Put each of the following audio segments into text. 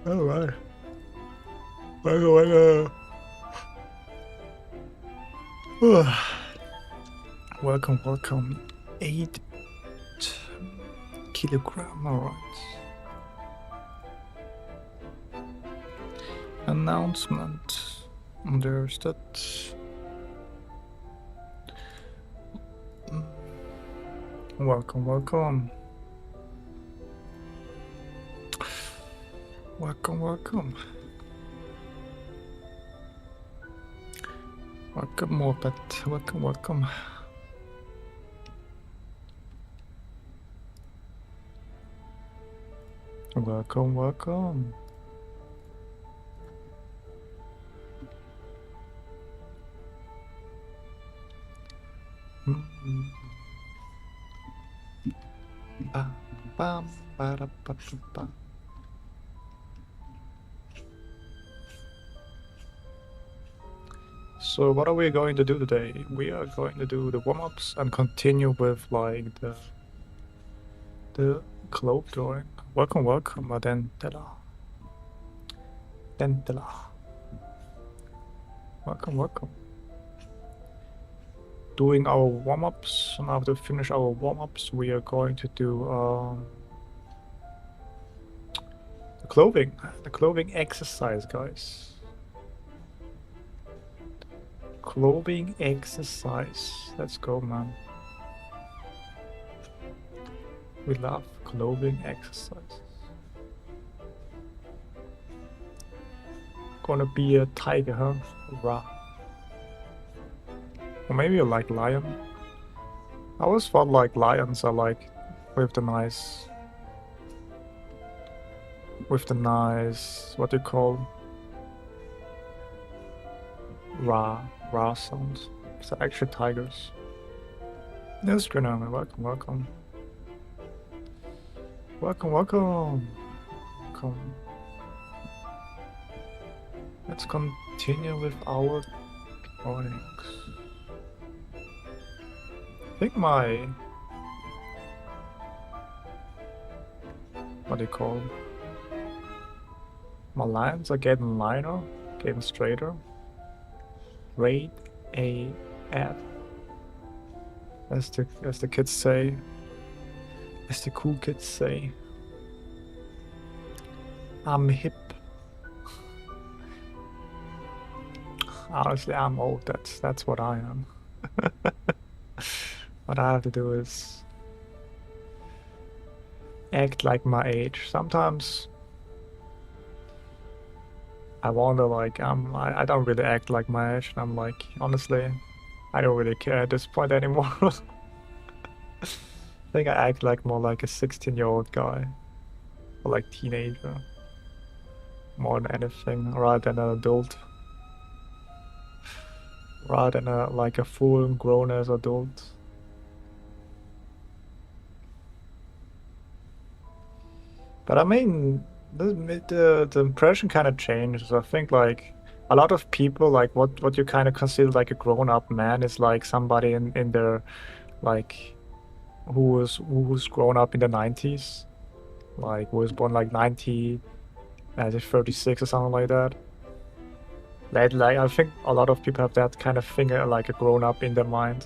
All right. Welcome, welcome. Welcome, welcome. 8 kilogram, alright. Announcement. There's that. Welcome, welcome. Welcome, welcome. Welcome, Morbet. Welcome, welcome. Welcome, welcome. Bam, bam, ba, ba, ba. So what are we going to do today? We are going to do the warm-ups and continue with like the globe drawing. Welcome, welcome, Dentela. Dentela. Welcome, welcome. Doing our warm-ups, and after we finish our warm-ups, we are going to do the clothing exercise, guys. Clothing exercise. Let's go, man. We love clothing exercise. Gonna be a tiger, huh? Rah. Or maybe a like lion. I always thought like lions are like with the nice, what do you call, rah sounds. It's actually tigers. Yes, Grenada, welcome, welcome. Welcome, welcome. Welcome. Let's continue with our drawings. I think my, what do you call, my lines are getting lighter, getting straighter. Rate AF, as the kids say, as the cool kids say. I'm hip. Honestly, I'm old. That's what I am. What I have to do is act like my age. Sometimes I wonder, like, I don't really act like my age, and I'm like, honestly, I don't really care at this point anymore. I think I act like more like a 16-year-old guy, or like teenager, more than anything, rather than an adult, rather than like a full grown as adult. But I mean, the impression kind of changes. I think like a lot of people, like what you kind of consider like a grown-up man is like somebody in their, like, who's grown up in the 90s, like who was born like 90, as if 36 or something like that. Like I think a lot of people have that kind of thing, like a grown up in their mind.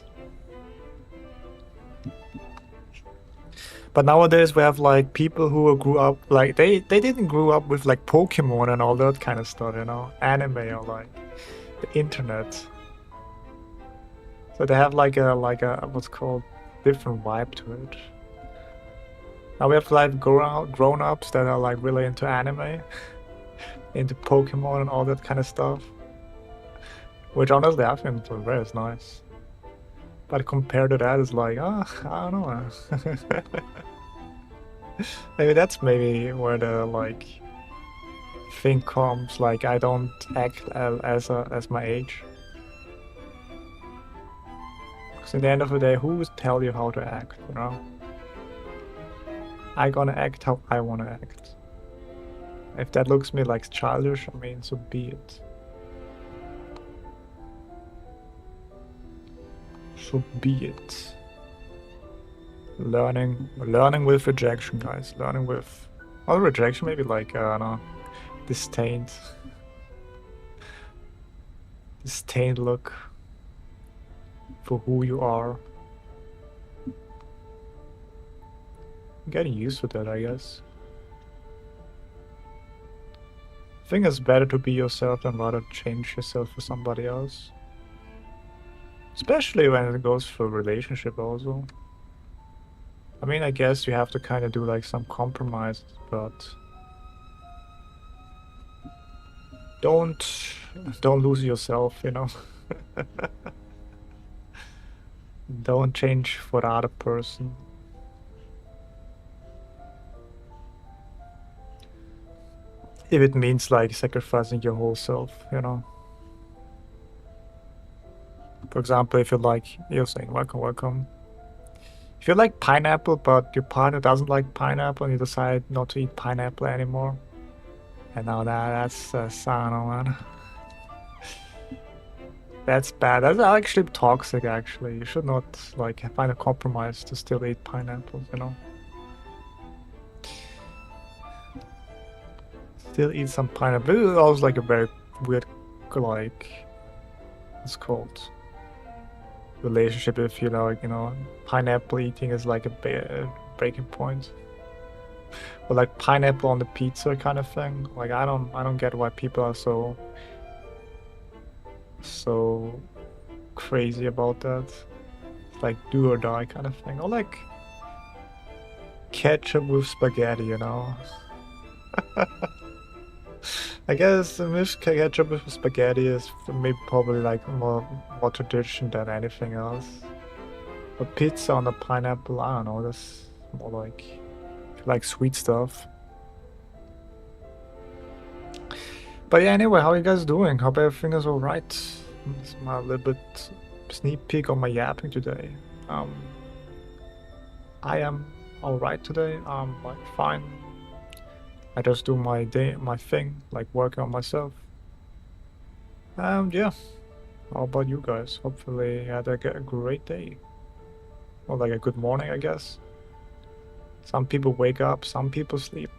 But nowadays we have like people who grew up, like they didn't grow up with like Pokemon and all that kind of stuff, you know, anime or like the internet. So they have like a what's called different vibe to it. Now we have like grown-ups that are like really into anime, into Pokemon and all that kind of stuff. Which honestly I think is very nice. But compared to that, it's like, I don't know. Maybe that's where the like thing comes. Like I don't act as my age. Because in the end of the day, who would tell you how to act? You know, I gonna act how I wanna act. If that looks me like childish, I mean, so be it. So be it. Learning with rejection, guys. Learning with, well, rejection maybe like, I don't know, disdained. Disdained look for who you are. I'm getting used to that, I guess. I think it's better to be yourself than rather change yourself for somebody else. Especially when it goes for a relationship also. I mean, I guess you have to kind of do like some compromises, but don't lose yourself, you know. Don't change for the other person. If it means like sacrificing your whole self, you know. For example, if you're saying welcome, welcome. If you like pineapple, but your partner doesn't like pineapple, and you decide not to eat pineapple anymore, and now that's I don't know, man. That's bad. That's actually toxic. Actually, you should not like find a compromise to still eat pineapples. You know, still eat some pineapple. This is also like a very weird, like, it's called relationship. If you know, pineapple eating is like a breaking point. Or like pineapple on the pizza kind of thing. Like I don't get why people are so crazy about that. It's like do or die kind of thing. Or like ketchup with spaghetti, you know. I guess with ketchup with spaghetti is maybe probably like more tradition than anything else. But pizza on the pineapple, I don't know, that's more like sweet stuff. But yeah, anyway, how are you guys doing? Hope everything is alright. It's my little bit sneak peek on my yapping today. I am alright today. I'm like fine. I just do my thing, like working on myself. Yeah. How about you guys? Hopefully you had a great day. Or like a good morning, I guess. Some people wake up, some people sleep.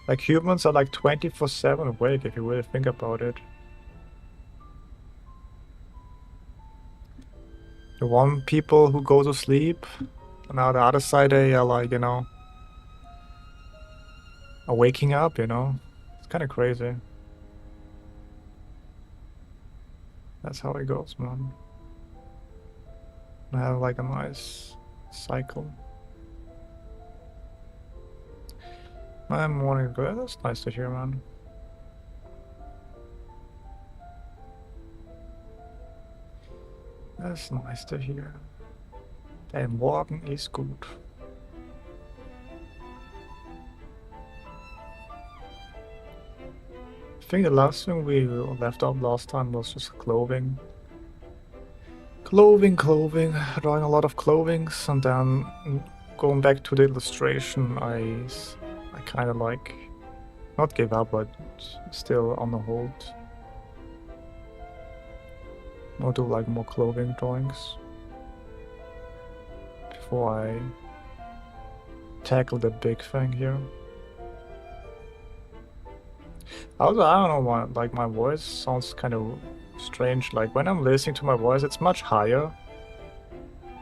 Like humans are like 24/7 awake if you really think about it. The one people who go to sleep, and now the other side they are like, are waking up, It's kind of crazy. That's how it goes, man. I have like a nice cycle. My morning good. That's nice to hear, man. That's nice to hear. Der Morgen ist gut. I think the last thing we left off last time was just clothing. Clothing, drawing a lot of clothings, and then going back to the illustration, I kind of like, not give up, but still on the hold. I'll do like more clothing drawings before I tackle the big thing here. Also, I don't know why, like my voice sounds kind of strange. Like when I'm listening to my voice, it's much higher.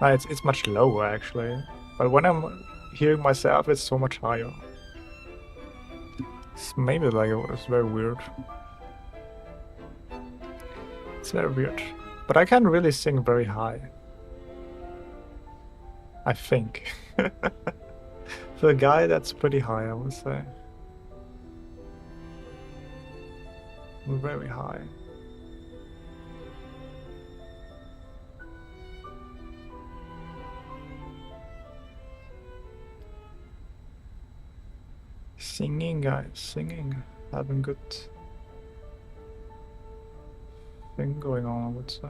It's much lower actually. But when I'm hearing myself, it's so much higher. It's maybe like it's very weird. It's very weird. But I can really sing very high. I think. For a guy, that's pretty high, I would say. Very high. Singing, guys, singing. Having good thing going on, I would say.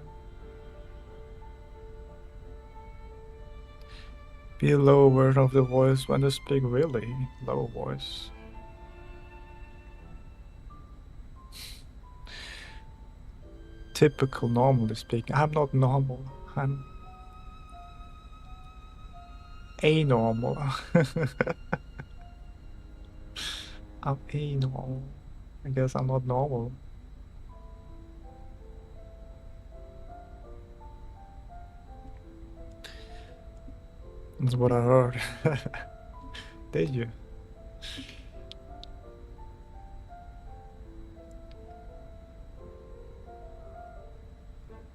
Be a lower version of the voice when you speak, really low voice. Typical, normally speaking. I'm not normal. I'm anormal. I'm a normal. I guess I'm not normal. That's what I heard. Did you?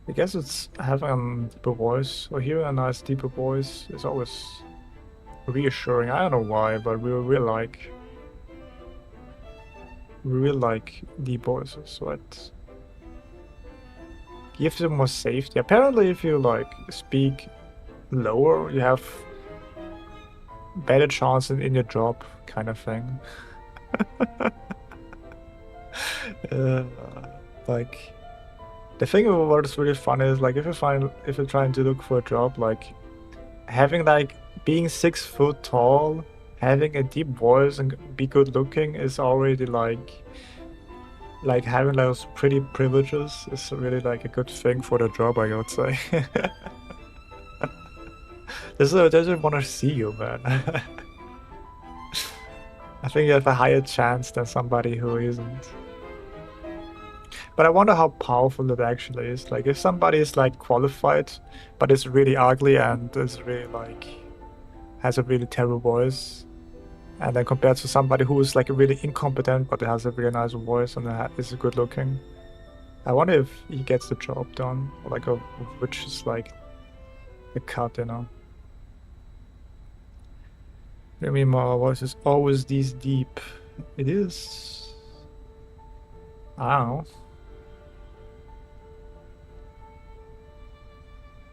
I guess it's having a deeper voice, or hearing a nice deeper voice is always reassuring. I don't know why, but we really like deep voices, right? Gives you more safety. Apparently, if you like speak lower, you have better chance in your job, kind of thing. uh, like the thing about what is really fun is like if you're trying to look for a job, like having like being 6 foot tall, having a deep voice and be good looking is already like having those pretty privileges is really like a good thing for the job, I would say. They just want to see you, man. I think you have a higher chance than somebody who isn't. But I wonder how powerful it actually is. Like if somebody is like qualified, but is really ugly and is really like has a really terrible voice, and then compared to somebody who is like really incompetent but has a really nice voice and is good looking, I wonder if he gets the job done, or like which is like the cut, you know. I mean, my voice is always this deep. It is. I don't know.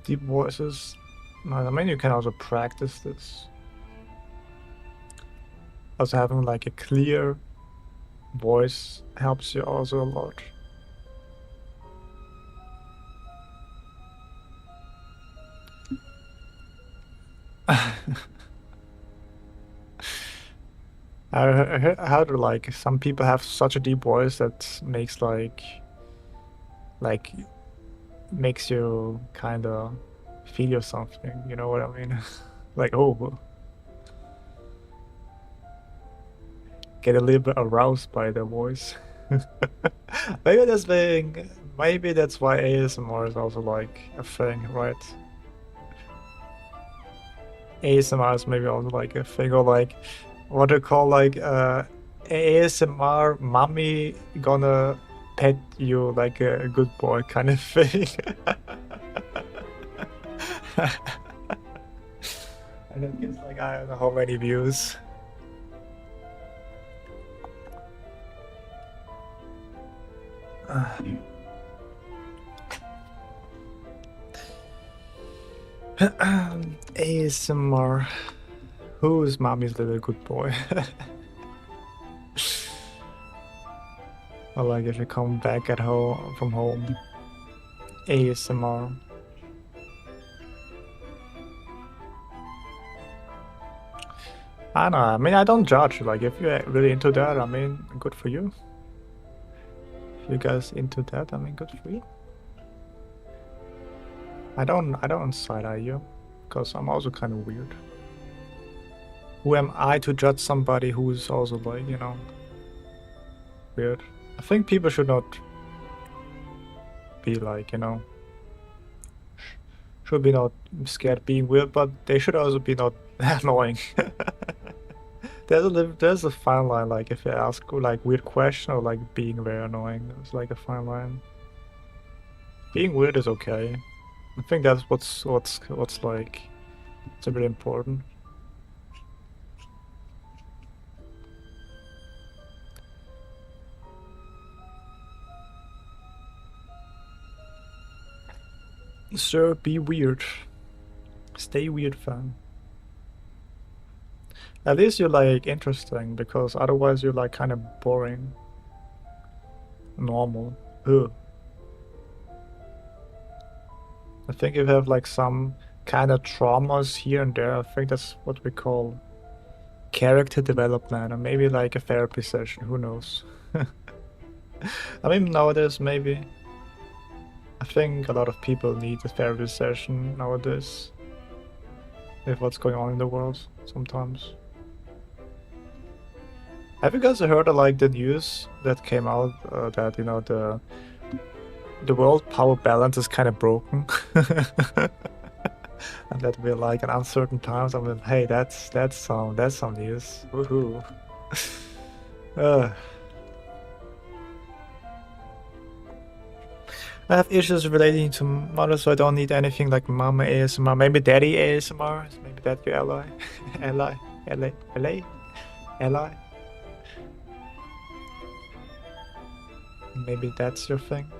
Deep voices. I mean, you can also practice this. Also, having like a clear voice helps you also a lot. I heard like some people have such a deep voice that like makes you kind of feel something. You know what I mean? Like, oh, get a little bit aroused by the voice. Maybe that's why ASMR is also like a thing, right? ASMR is maybe also like a thing, or like what they call like ASMR mommy gonna pet you like a good boy kind of thing. And it gets like I don't know how many views. ASMR. Who's mommy's little good boy? Or like if you come back at home from home. ASMR. I don't know. I mean, I don't judge. Like, if you're really into that, I mean, good for you. If you guys into that, I mean, good for you. I don't side-eye you, because I'm also kind of weird. Who am I to judge somebody who's also like, you know, weird? I think people should not be like, you know, should be not scared being weird, but they should also be not annoying. There's a fine line, like if you ask like weird question or like being very annoying. There's like a fine line. Being weird is okay. I think that's what's like it's really important. Sir, be weird. Stay weird, fam. At least you're like interesting, because otherwise you're like kind of boring. Normal. Ugh. I think if you have like some kind of traumas here and there, I think that's what we call character development, or maybe like a therapy session, who knows. I mean, nowadays maybe. I think a lot of people need a therapy session nowadays. With what's going on in the world sometimes. Have you guys heard of like the news that came out that the world power balance is kind of broken, and that we're like in uncertain times? I mean, hey, that's some news. Woohoo! uh, I have issues relating to mother, so I don't need anything like mama ASMR. Maybe daddy ASMR. Maybe that your ally, ally, ally. Maybe that's your thing.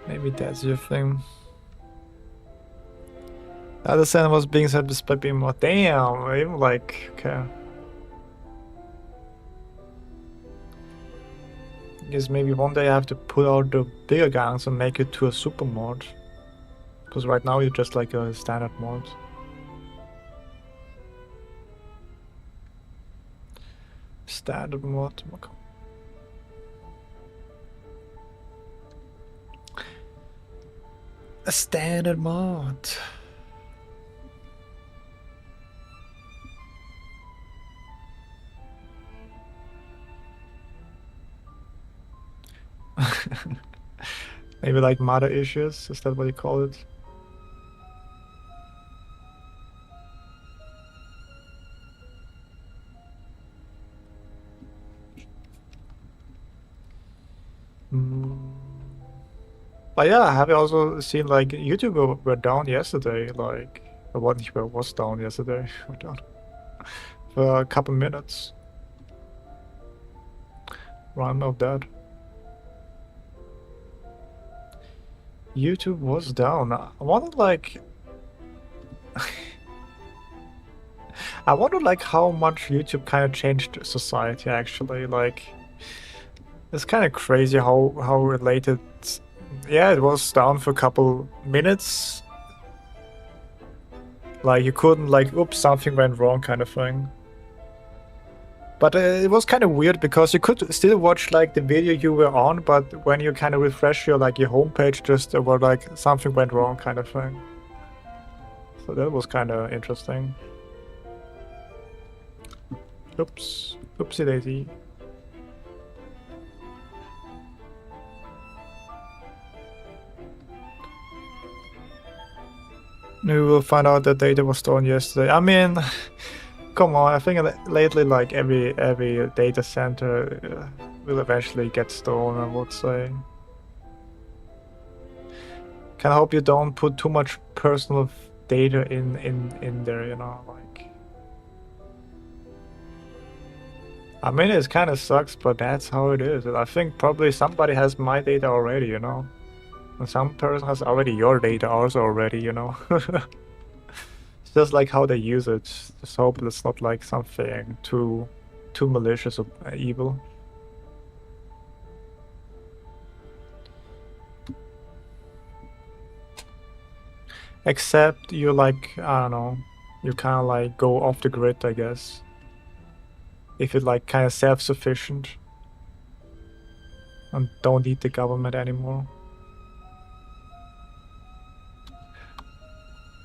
Maybe that's your thing. The other side was being said despite being more. Damn, even like okay. Guess maybe one day I have to put out the bigger guns and make it to a super mod. Because right now you're just like a standard mod. Standard mod. A standard mod. Maybe like mother issues, is that what you call it? But yeah, have you also seen like YouTube were down yesterday? Like, what was down yesterday? Were down for a couple minutes. Round of that. YouTube was down. I wonder like I wonder like how much YouTube kind of changed society actually. Like it's kind of crazy how related. Yeah, it was down for a couple minutes. Like you couldn't like oops something went wrong kind of thing. But it was kind of weird because you could still watch like the video you were on, but when you kind of refresh your like your homepage, just were like something went wrong kind of thing. So that was kind of interesting. Oops, oopsie daisy. We will find out that data was stolen yesterday. I mean, come on. I think lately, like every data center will eventually get stolen. I would say. Can I hope you don't put too much personal data in there. You know, like. I mean, it kind of sucks, but that's how it is. I think probably somebody has my data already. You know. And some person has already your data also already, you know. It's just like how they use it. Just hope it's not like something too malicious or evil. Except you like, I don't know, you kind of like go off the grid, I guess. If you're like kind of self-sufficient and don't need the government anymore.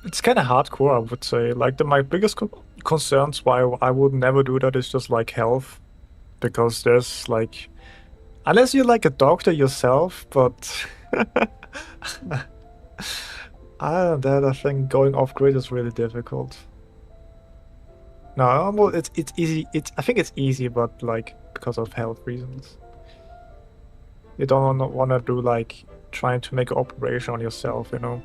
It's kind of hardcore, I would say. Like my biggest concerns why I would never do that is just like health, because there's like, unless you're like a doctor yourself, but I think going off grid is really difficult. No, well, it's easy. I think it's easy, but like because of health reasons, you don't want to do like trying to make an operation on yourself, you know.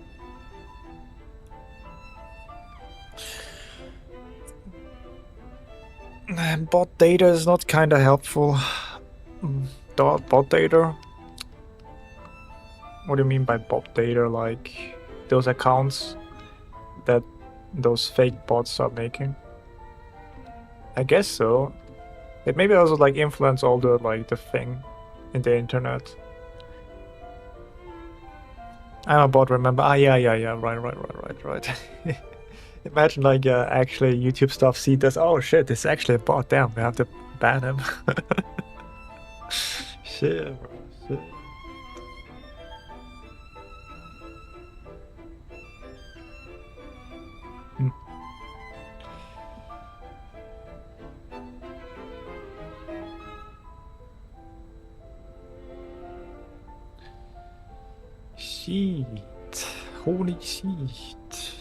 Bot data is not kind of helpful. Bot data? What do you mean by bot data? Like those accounts that those fake bots are making? I guess so. It maybe also like influence all the like the thing in the internet. I'm a bot, remember? Ah, yeah, right. Imagine like actually YouTube stuff see this. Oh shit, it's actually a bot. Damn, we have to ban him. Shit, bro. Shit. Holy shit.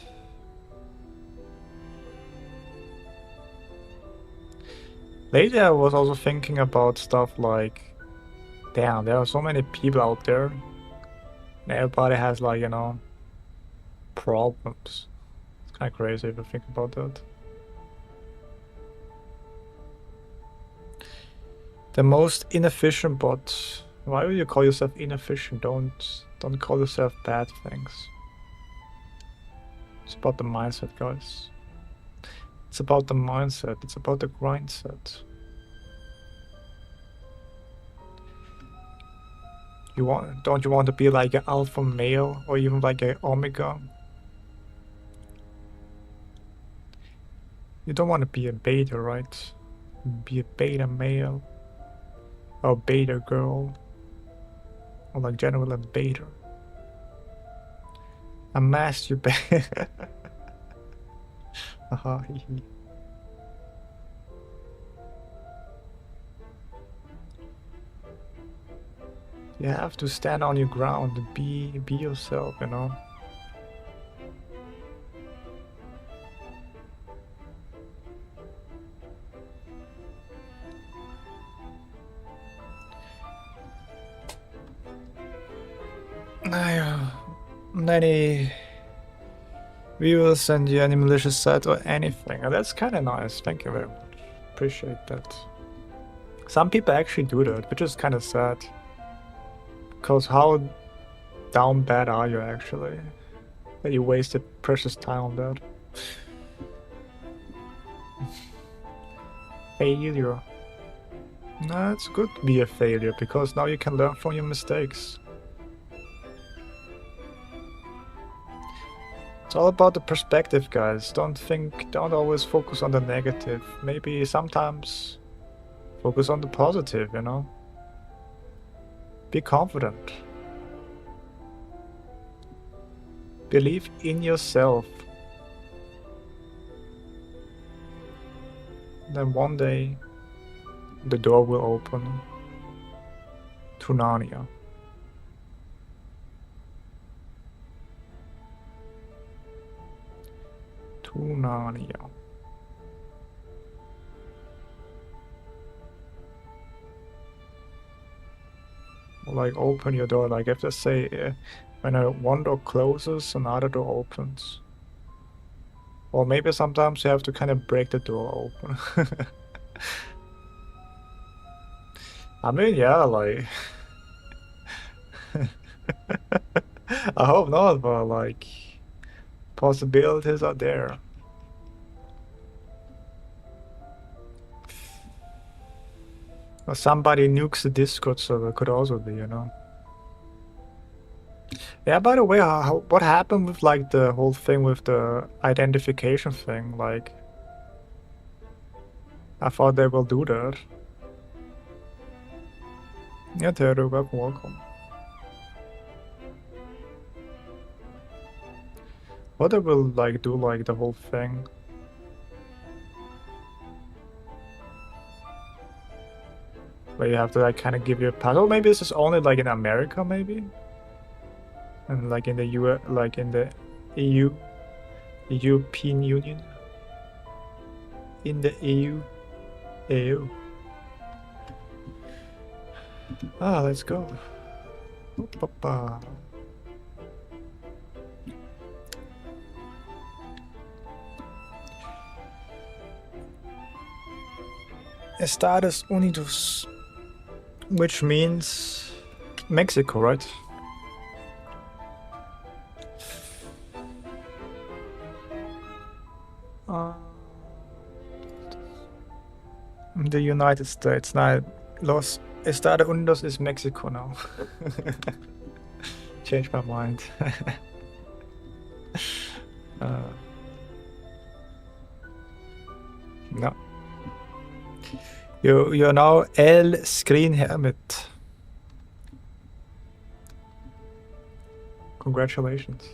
Lately I was also thinking about stuff like, damn, there are so many people out there. And everybody has like, you know, problems. It's kind of crazy if you think about that. The most inefficient bot. Why would you call yourself inefficient? Don't call yourself bad things. It's about the mindset, guys. It's about the mindset. It's about the grind set. Don't you want to be like an alpha male or even like an omega? You don't want to be a beta, right? Be a beta male or beta girl or like general a beta. A masturbate. Haha, hee. You have to stand on your ground and be yourself, you know. Any viewers and any malicious site or anything. That's kind of nice. Thank you very much. Appreciate that. Some people actually do that, which is kind of sad. Because how down bad are you actually? That you wasted precious time on that. Failure. No, it's good to be a failure because now you can learn from your mistakes. It's all about the perspective, guys. Don't always focus on the negative. Maybe sometimes focus on the positive, you know? Be confident. Believe in yourself. Then one day the door will open to Narnia. To Narnia. Like open your door, like if they say when one door closes, another door opens. Or maybe sometimes you have to kind of break the door open. I mean, yeah, like I hope not, but like possibilities are there. Or somebody nukes the Discord server could also be, you know. Yeah, by the way, what happened with like the whole thing with the identification thing? Like, I thought they will do that. Yeah, Theodore, welcome. What they will like do like the whole thing? Where you have to like kind of give your puzzle. Maybe this is only like in America, maybe, and like in the like in the EU, European Union, in the EU. Ah, let's go. Opa. Estados Unidos, which means Mexico, right? The United States. Now, Los Estados Unidos is Mexico now. Changed my mind. No. You're now El Screen Hermit. Congratulations.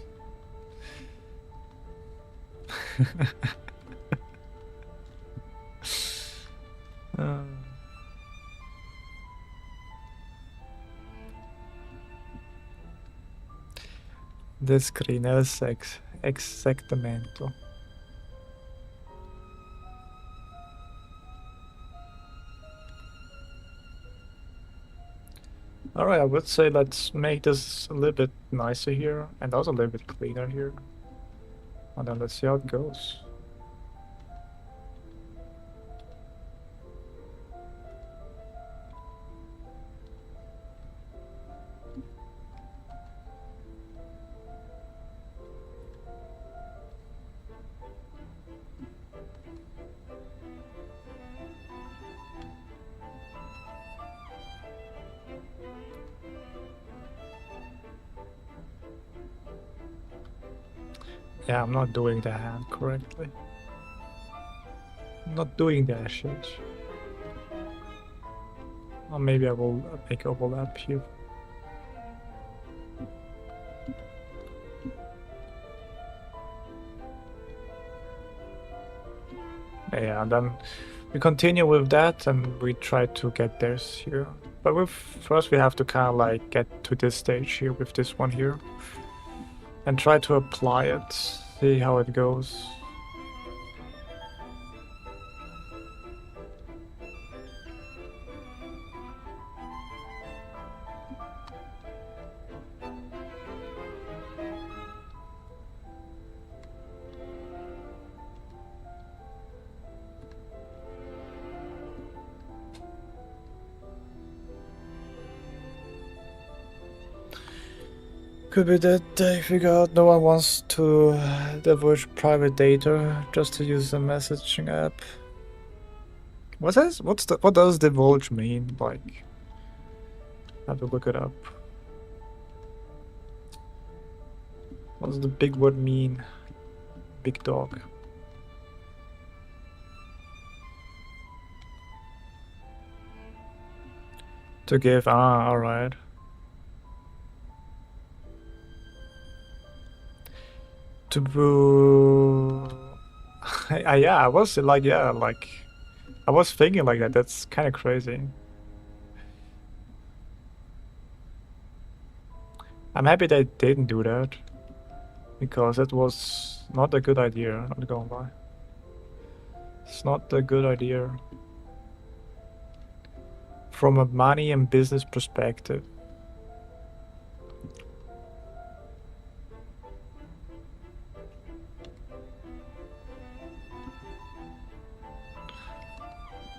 Descreen exactamento. Alright, I would say let's make this a little bit nicer here and also a little bit cleaner here. And then let's see how it goes. Yeah, I'm not doing the hand correctly. I'm not doing that shit. Or maybe I will make overlap here. Yeah, and then we continue with that and we try to get this here. But first we have to kind of like get to this stage here with this one here. And try to apply it, see how it goes. Could be that they figure out no one wants to divulge private data just to use a messaging app. What does divulge mean? Like, I have to look it up. What does the big word mean? Big dog. To give, alright. To boo. Yeah, I was like, yeah, like, I was thinking like that. That's kind of crazy. I'm happy they didn't do that. Because it was not a good idea, not gonna lie. It's not a good idea. From a money and business perspective.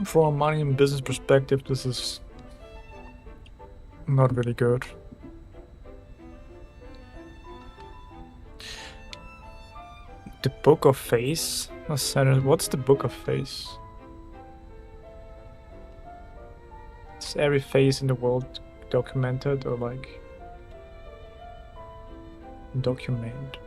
From a money and business perspective, this is not really good. The Book of Face? What's the Book of Face? Is every face in the world documented or like documented?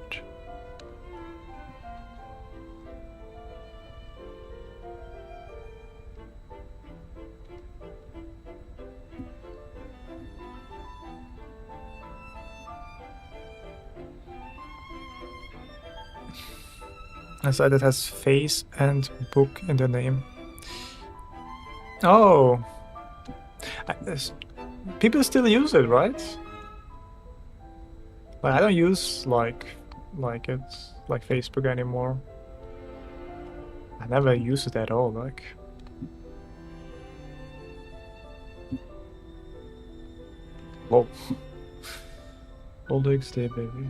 I said it has face and book in the name. Oh, people still use it, right? Like I don't use like Facebook anymore. I never use it at all. Like, whoa, old XD baby.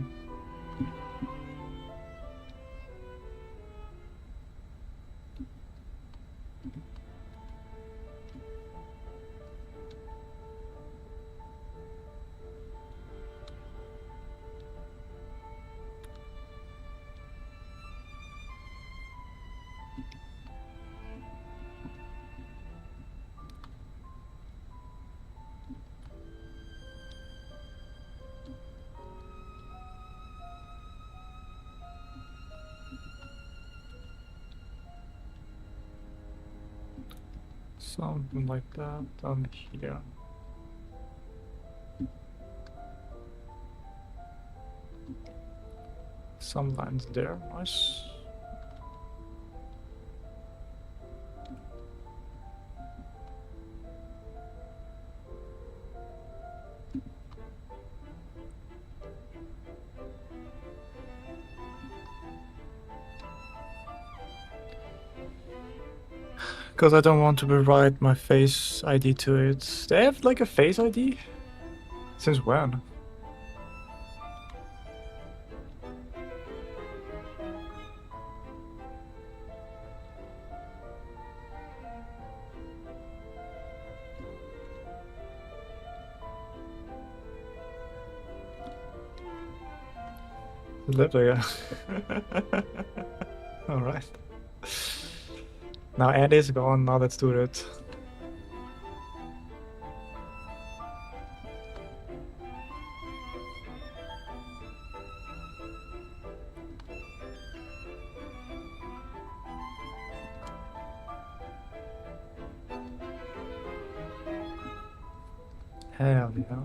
Something like that down here. Some lines there, nice. Because I don't want to rewrite my face ID to it. They have like a face ID? Since when? It lived there. Alright. Now Andy's gone, now let's do it. Hell yeah.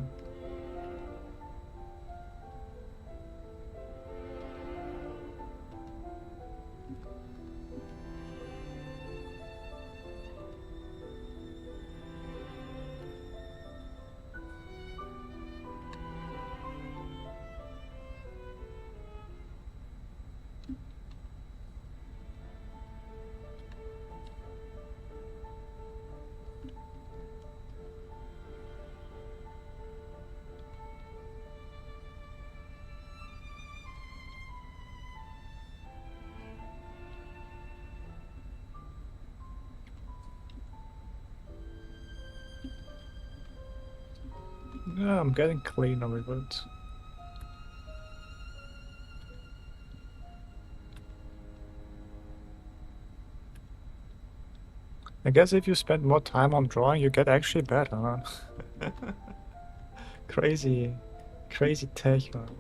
Yeah, I'm getting cleaner with it. I guess if you spend more time on drawing, you get actually better, huh? Crazy, crazy take, man.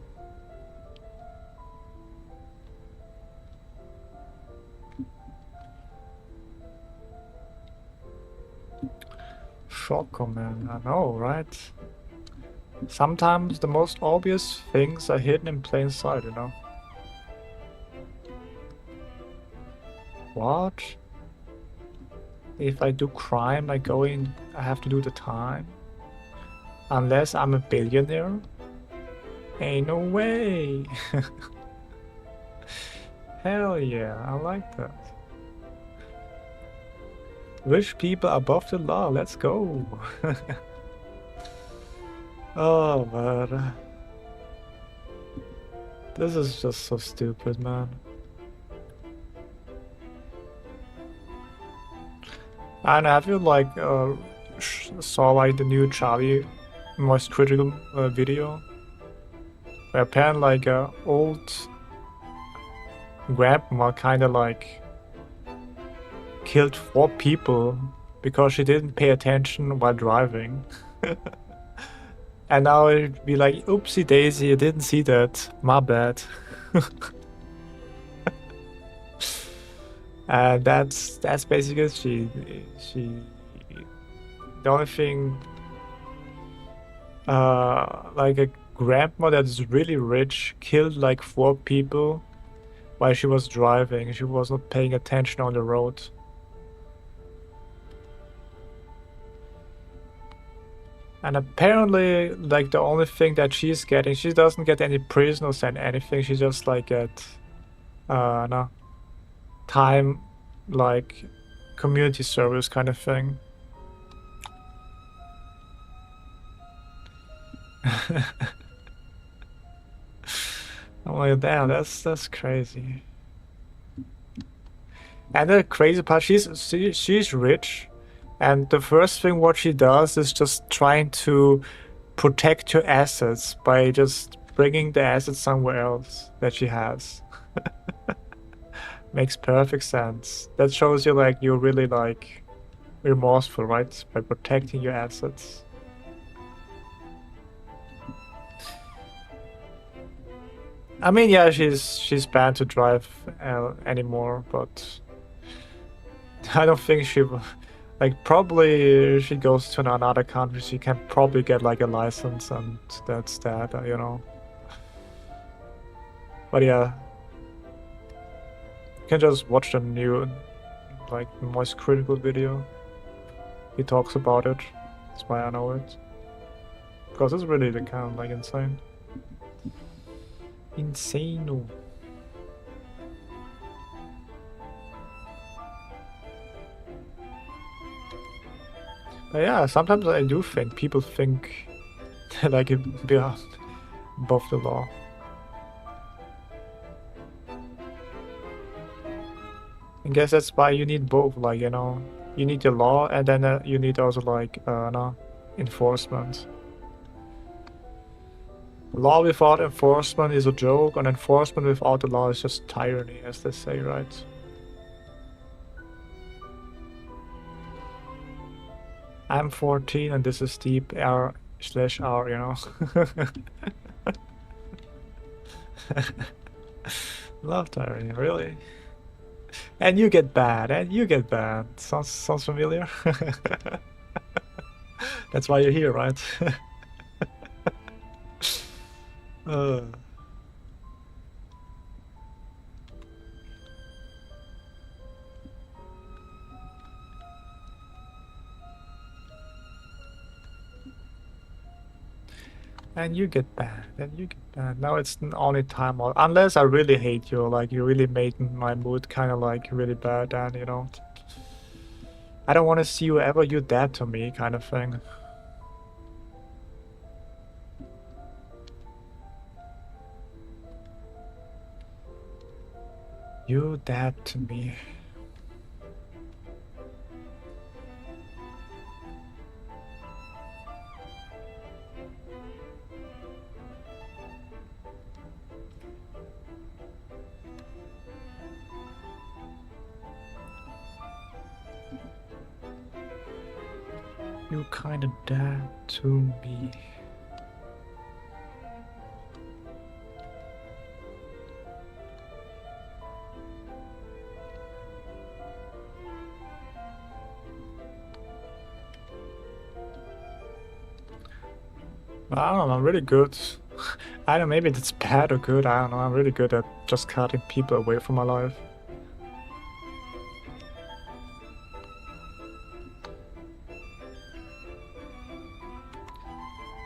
Shocker, man. I know, right? Sometimes the most obvious things are hidden in plain sight, you know? What? If I do crime, I have to do the time? Unless I'm a billionaire? Ain't no way! Hell yeah, I like that. Rich people above the law, let's go! Oh man. This is just so stupid, man. And have you like saw like the new Charlie most critical video? Where apparently like old grandma kinda like killed 4 people because she didn't pay attention while driving. And now it'd be like, oopsie daisy, I didn't see that. My bad. And that's basically she the only thing like a grandma that's really rich killed like 4 people while she was driving. She was not paying attention on the road. And apparently, like, the only thing that she's getting, she doesn't get any prisoners and anything. She just like get no time, like community service kind of thing. I'm like, damn, that's crazy. And the crazy part, she's rich, and the first thing what she does is just trying to protect her assets by just bringing the assets somewhere else that she has. Makes perfect sense. That shows you like you're really like remorseful, right? By protecting your assets. I mean, yeah, she's banned to drive anymore, but I don't think she will. Like, probably if she goes to another country, she can probably get like a license, and that's that, you know. But yeah, you can just watch the new, like, most critical video. He talks about it. That's why I know it. Because it's really the kind of like insane. Insano. Yeah, sometimes I do think people think like beyond above the law. I guess that's why you need both, like, you know, you need the law and then you need also like no, enforcement. Law without enforcement is a joke, and enforcement without the law is just tyranny, as they say, right? I'm 14 and this is deep R/R, you know. Love tyranny, really? And you get bad, and you get bad. Sounds familiar? That's why you're here, right? uh, and you get bad, and you get bad. Now it's the only time, unless I really hate you, like you really made my mood kind of like really bad, and you know, I don't want to see you ever. You dead to me, kind of thing. You dead to me. You kind of dead to me. I don't know, I'm really good. I don't know, maybe that's bad or good, I don't know. I'm really good at just cutting people away from my life.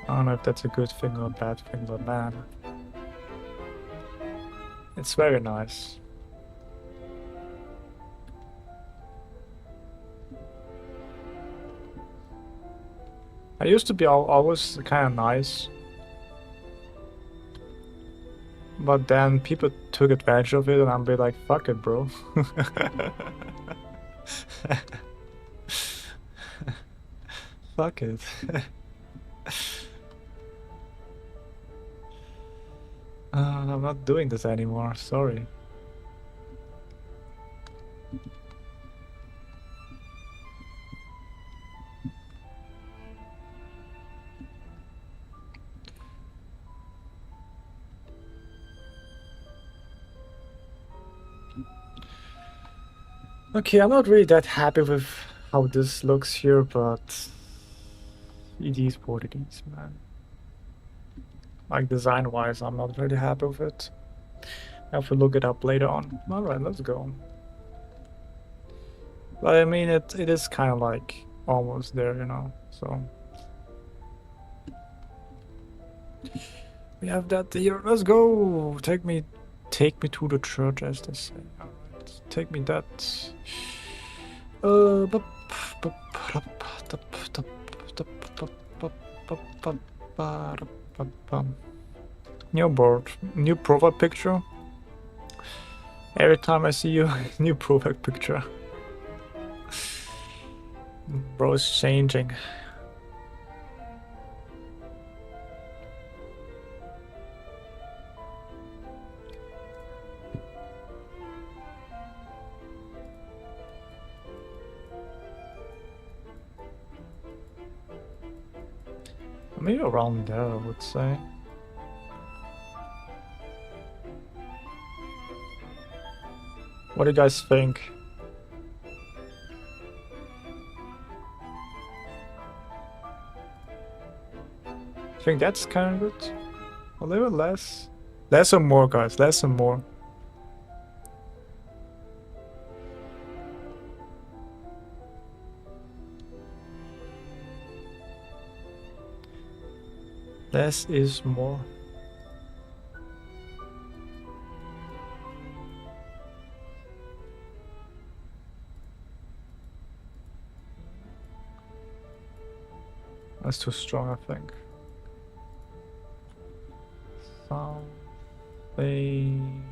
I don't know if that's a good thing or a bad thing, but man, it's very nice. I used to be always kind of nice, but then people took advantage of it and I'm be like, fuck it, bro. Fuck it. I'm not doing this anymore, sorry. Okay, I'm not really that happy with how this looks here, but it is what it is, man. Like design-wise, I'm not really happy with it. I have to look it up later on. Alright, let's go. But I mean, it is kind of like almost there, you know, so. We have that here. Let's go! Take me to the church, as they say. Alright, take me that. New board, new profile picture. Every time I see you, new profile picture. Bro is changing. Maybe around there, I would say. What do you guys think? I think that's kind of good. A little less. Less or more, guys. Less or more. Less is more. That's too strong, I think. Something.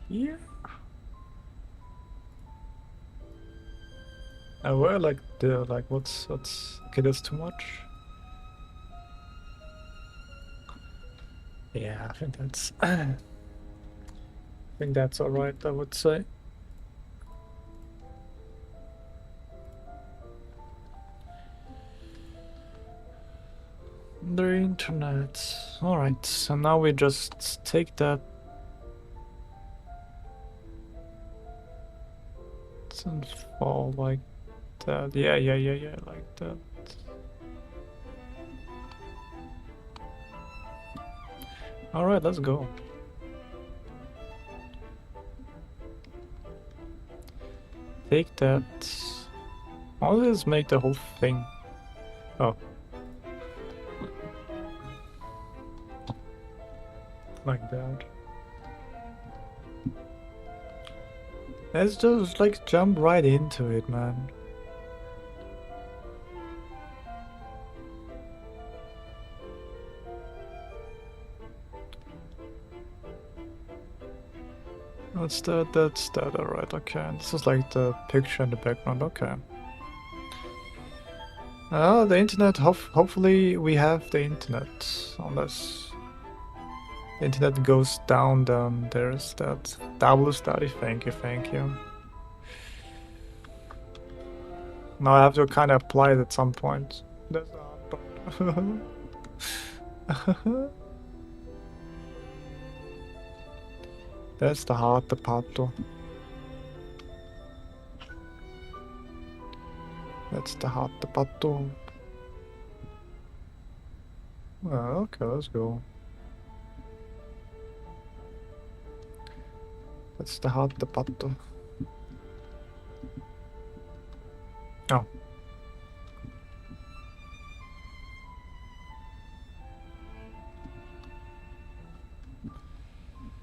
Yeah. Where like the what's okay, that's too much. Yeah, I think that's I think that's alright, I would say. The internet. Alright, so now we just take that and fall like that. Yeah, like that. Alright, let's go. Take that. I'll just make the whole thing. Oh. Like that. Let's just like jump right into it, man. That's that, alright, okay. This is like the picture in the background, okay. The internet, hopefully we have the internet. Unless the internet goes down, then there's that double study. Thank you. Now I have to kind of apply it at some point. That's the hard part. That's the hard part though. That's the hard part though. Well, okay, let's go. That's the hard part though. Oh.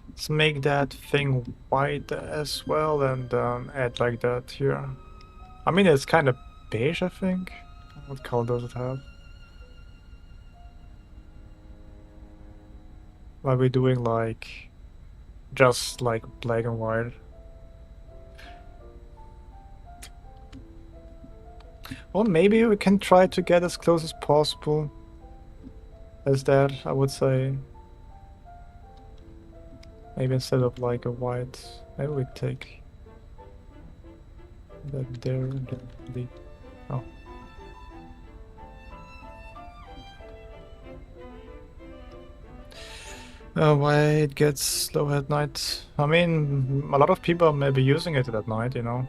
Let's make that thing white as well and add like that here. I mean, it's kind of beige, I think. What color does it have? Are we doing like just like black and white? Well, maybe we can try to get as close as possible as that, I would say. Maybe instead of like a white, maybe we take that there and then leave. Oh. Why it gets slow at night? I mean, a lot of people are maybe using it at night, you know?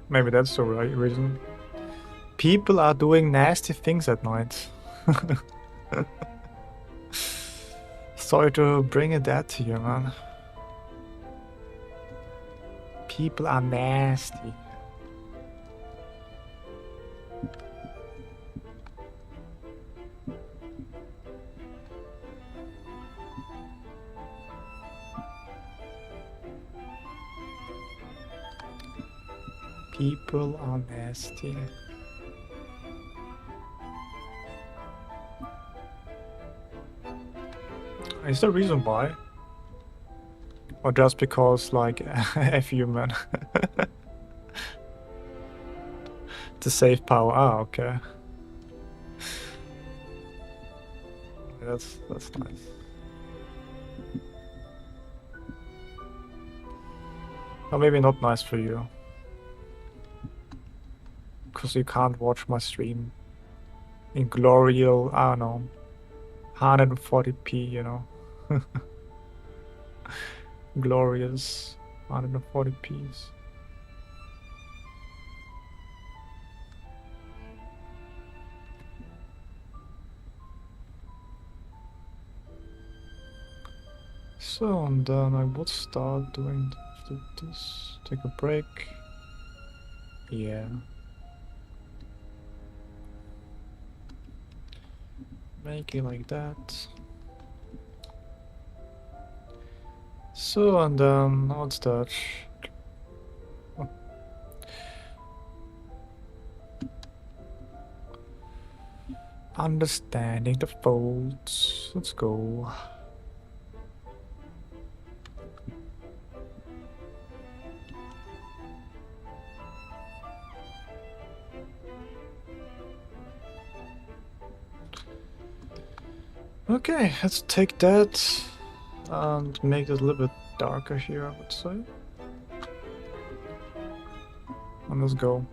Maybe that's the right reason. People are doing nasty things at night. Sorry to bring it that to you, man. People are nasty. People are nasty. Is there a reason why? Or just because, like, F you, man? To save power. Ah, okay. That's nice. Or maybe not nice for you. Because you can't watch my stream in glorial, I don't know, 140p, you know. Glorious 140p's. So, and then I would start doing this. Take a break. Yeah. Make it like that. So, and then what's that? Oh. Understanding the folds. Let's go. Okay, let's take that and make it a little bit darker here, I would say. And let's go.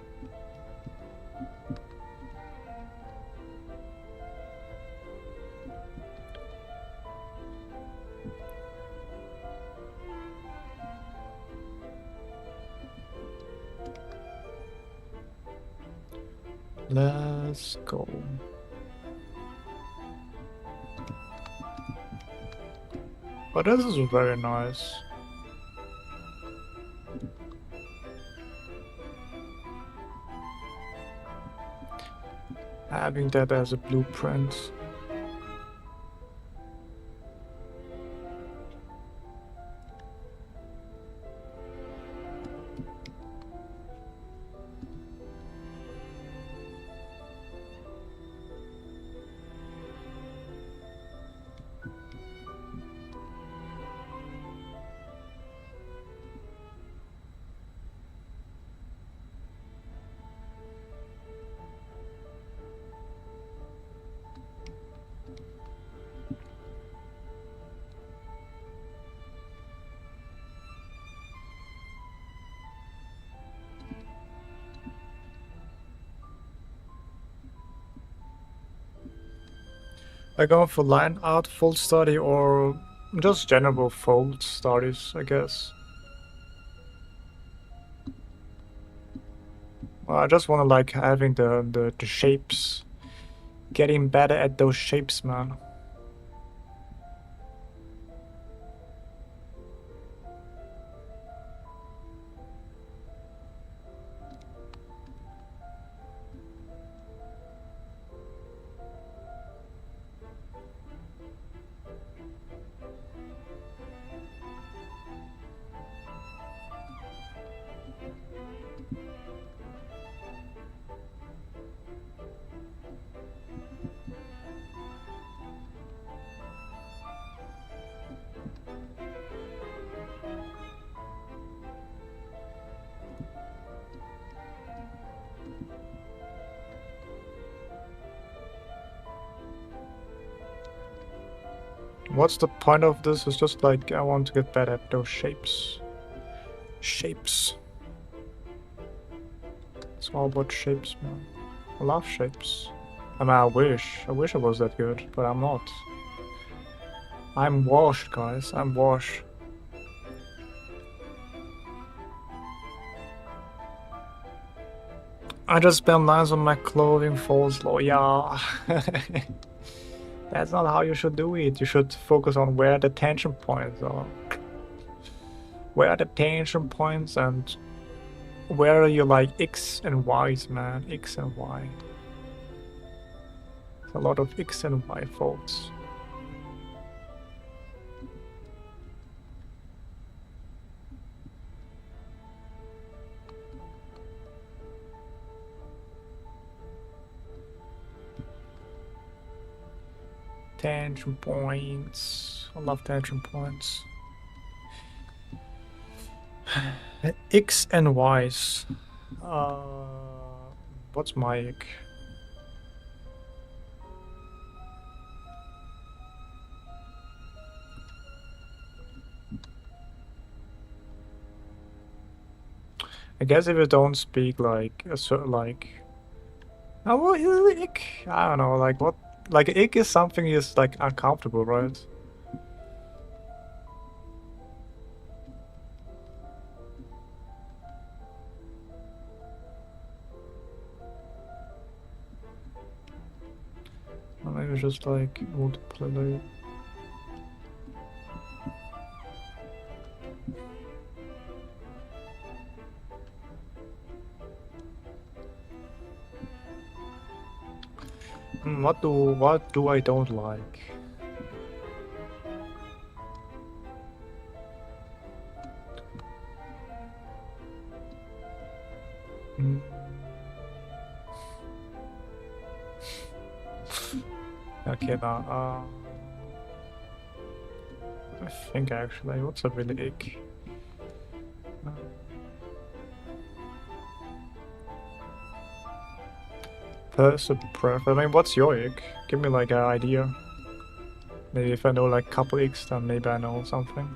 Let's go. But this is very nice. Having that as a blueprint. I go for line art fold study or just general fold studies, I guess. Well, I just want to like having the shapes, getting better at those shapes, man. What's the point of this? It's just like I want to get better at those shapes. Shapes. It's all about shapes, man. I love shapes. I mean, I wish I was that good, but I'm not. I'm washed, guys. I'm washed. I just spam lines on my clothing falls low. Yeah. That's not how you should do it. You should focus on where the tension points are. Where are the tension points and where are you like X and Y's, man? X and Y. It's a lot of X and Y folds. Tension points. I love tension points. X and Y's. What's my X? I guess if you don't speak like a certain like, oh, well, ick. I don't know, like what, like ick is something is like uncomfortable, right? Or maybe just like multiplayer. What do I don't like? Okay, now, I think actually, what's a really ick? Person preference. I mean, what's your ick? Give me like an idea. Maybe if I know like couple icks, then maybe I know something.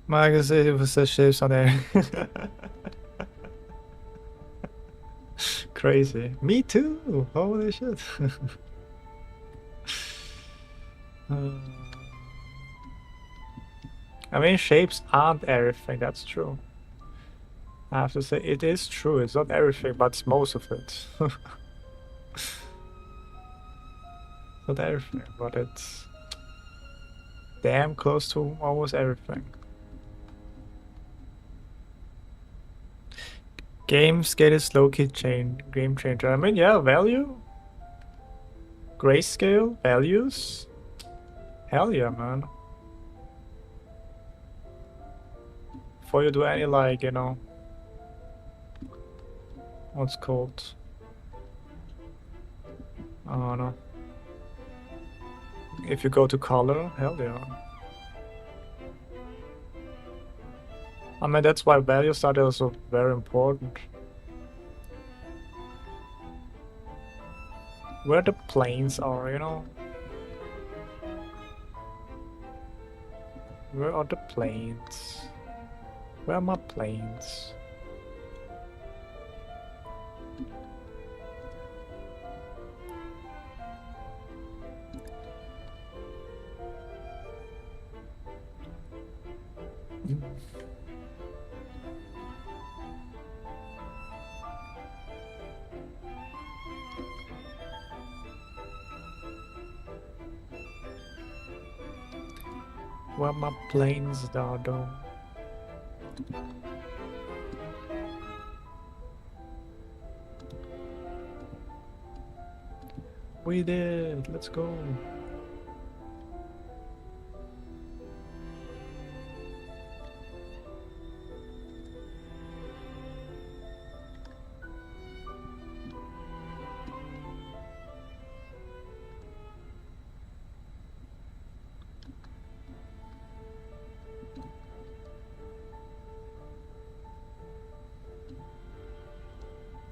Mas você shapes on there. Crazy. Me too. Holy shit. I mean, shapes aren't everything. That's true. I have to say, it is true. It's not everything, but it's most of it. Not everything, but it's damn close to almost everything. Game scale is low-key game changer. I mean, yeah, value, grayscale, values. Hell yeah, man. Before you do any like, you know, what's called? I don't know. If you go to color, hell yeah. I mean, that's why values are also very important. Where the planes are, you know? Where are the planes? Where are my planes? Where my planes are though? We did. Let's go.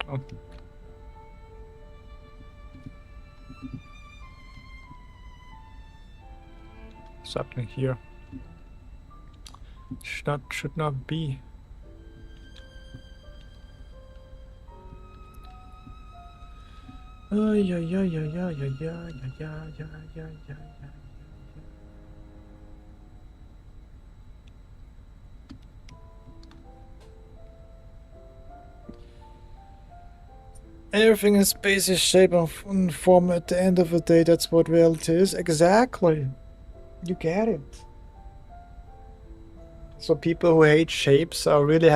Oh. What's happening here? Should not be. Yeah. Everything is space is shape and form at the end of the day. That's what reality is. Exactly. You get it. So people who hate shapes are really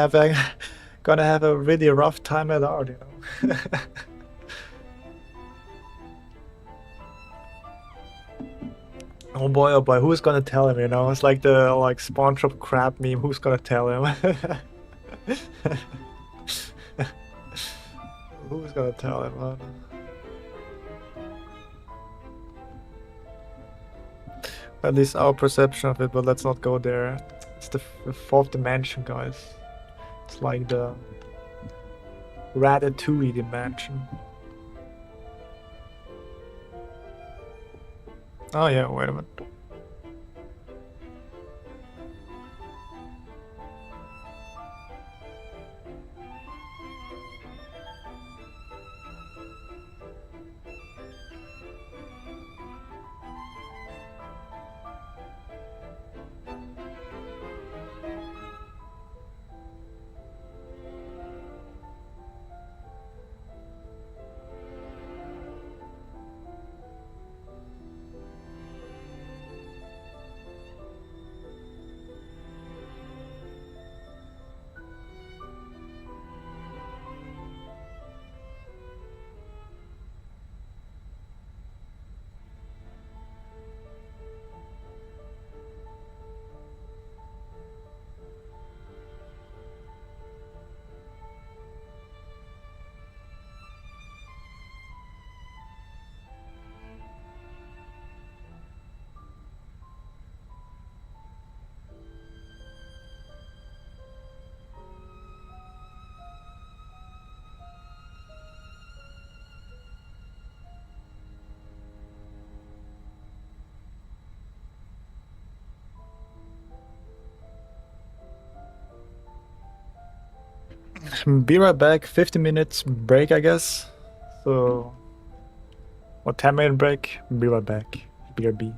gonna have a really rough time at art, you know. Oh boy, who's gonna tell him, you know? It's like the SpongeBob crab meme, who's gonna tell him? Who's gonna tell him, man? At least our perception of it, but let's not go there. It's the fourth dimension, guys. It's like the Ratatouille dimension. Oh yeah, wait a minute. Be right back. 50 minutes break, I guess. So, or 10-minute break. Be right back. BRB.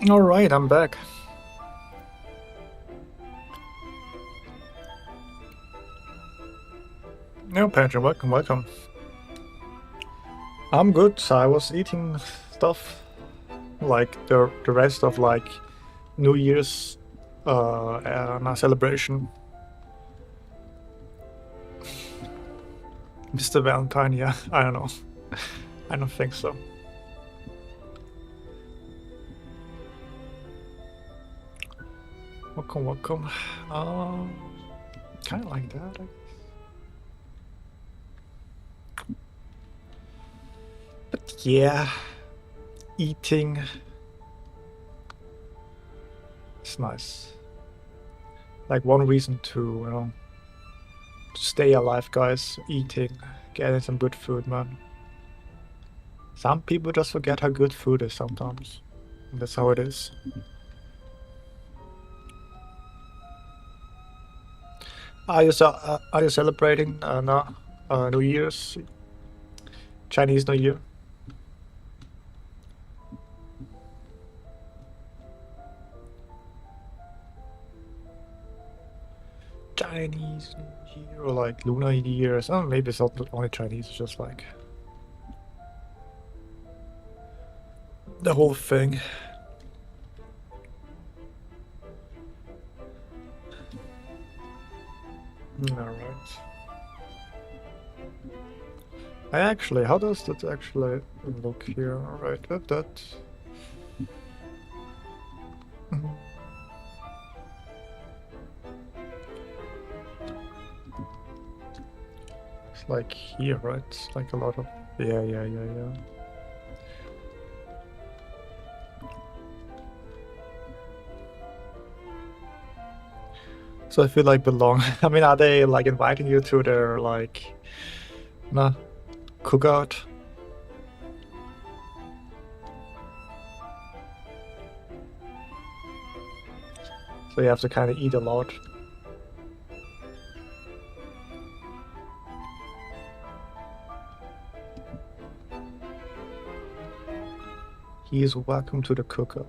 All right, I'm back. No, Patrick, welcome, welcome. I'm good. I was eating stuff like the rest of like New Year's celebration. Mr. Valentine, yeah, I don't know. I don't think so. Welcome, welcome. Kind of like that. But yeah, eating. It's nice. Like one reason to stay alive, guys. Eating, getting some good food, man. Some people just forget how good food is sometimes. And that's how it is. Are you celebrating New Year's, Chinese New Year? Chinese New Year or like Lunar Year? Oh, maybe it's not only Chinese. It's just like the whole thing. All right. How does that actually look here? All right, that. Mhm. It's like here, right? It's like a lot of yeah. So I feel like belong. I mean, are they like inviting you to their like, no, cookout? So you have to kind of eat a lot. He is welcome to the cookout.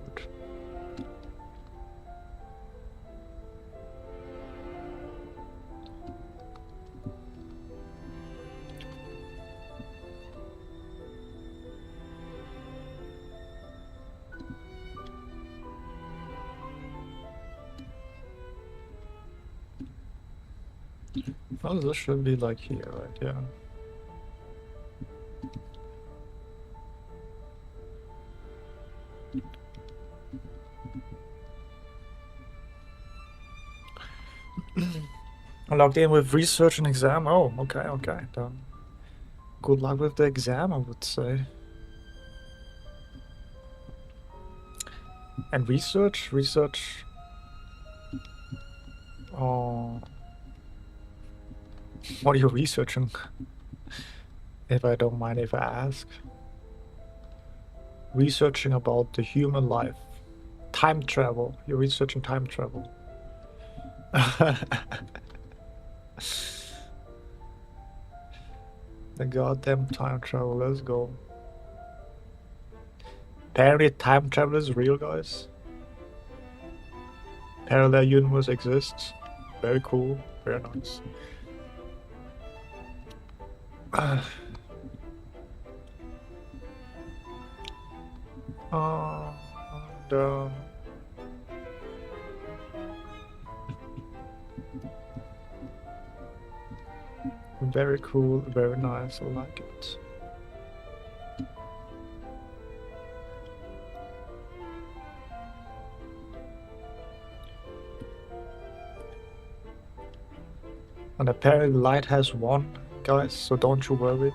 Oh, this should be like here, right? Yeah. I logged in with research and exam. Oh, okay. Then good luck with the exam, I would say. And research. Oh, what are you researching? If I don't mind if I ask. Researching about the human life. Time travel. You're researching time travel. The goddamn time travel. Let's go. Apparently, time travel is real, guys. Parallel universe exists. Very cool. Very nice. And, very cool. Very nice. I like it. And apparently light has won, guys, so don't you worry.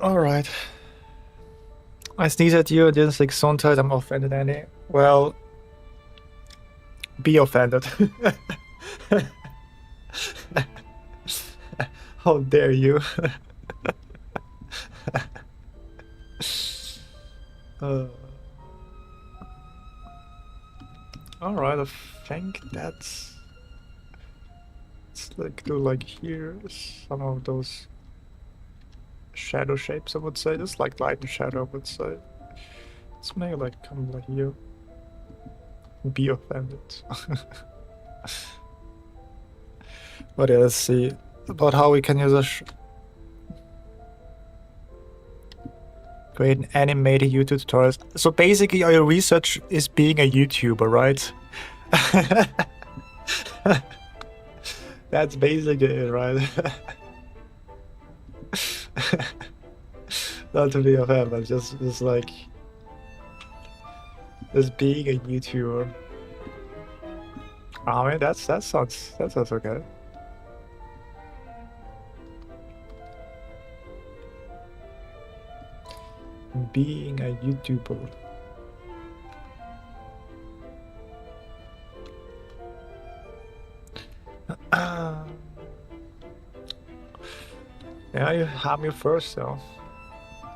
Alright. I sneeze at you, I didn't say Gesundheit, I'm offended, Annie. Well, be offended. How dare you? uh, Alright, I think that's... Let's like do like here, some of those shadow shapes, I would say. Just like light and shadow, I would say. Let's make it like come like here. Be offended. But yeah, let's see about how we can use a create an animated YouTube tutorials. So basically, your research is being a YouTuber, right? That's basically it, right? Not to be offended, but just like just being a YouTuber. I mean, that sounds okay. Being a YouTuber. Yeah, you have me first, though.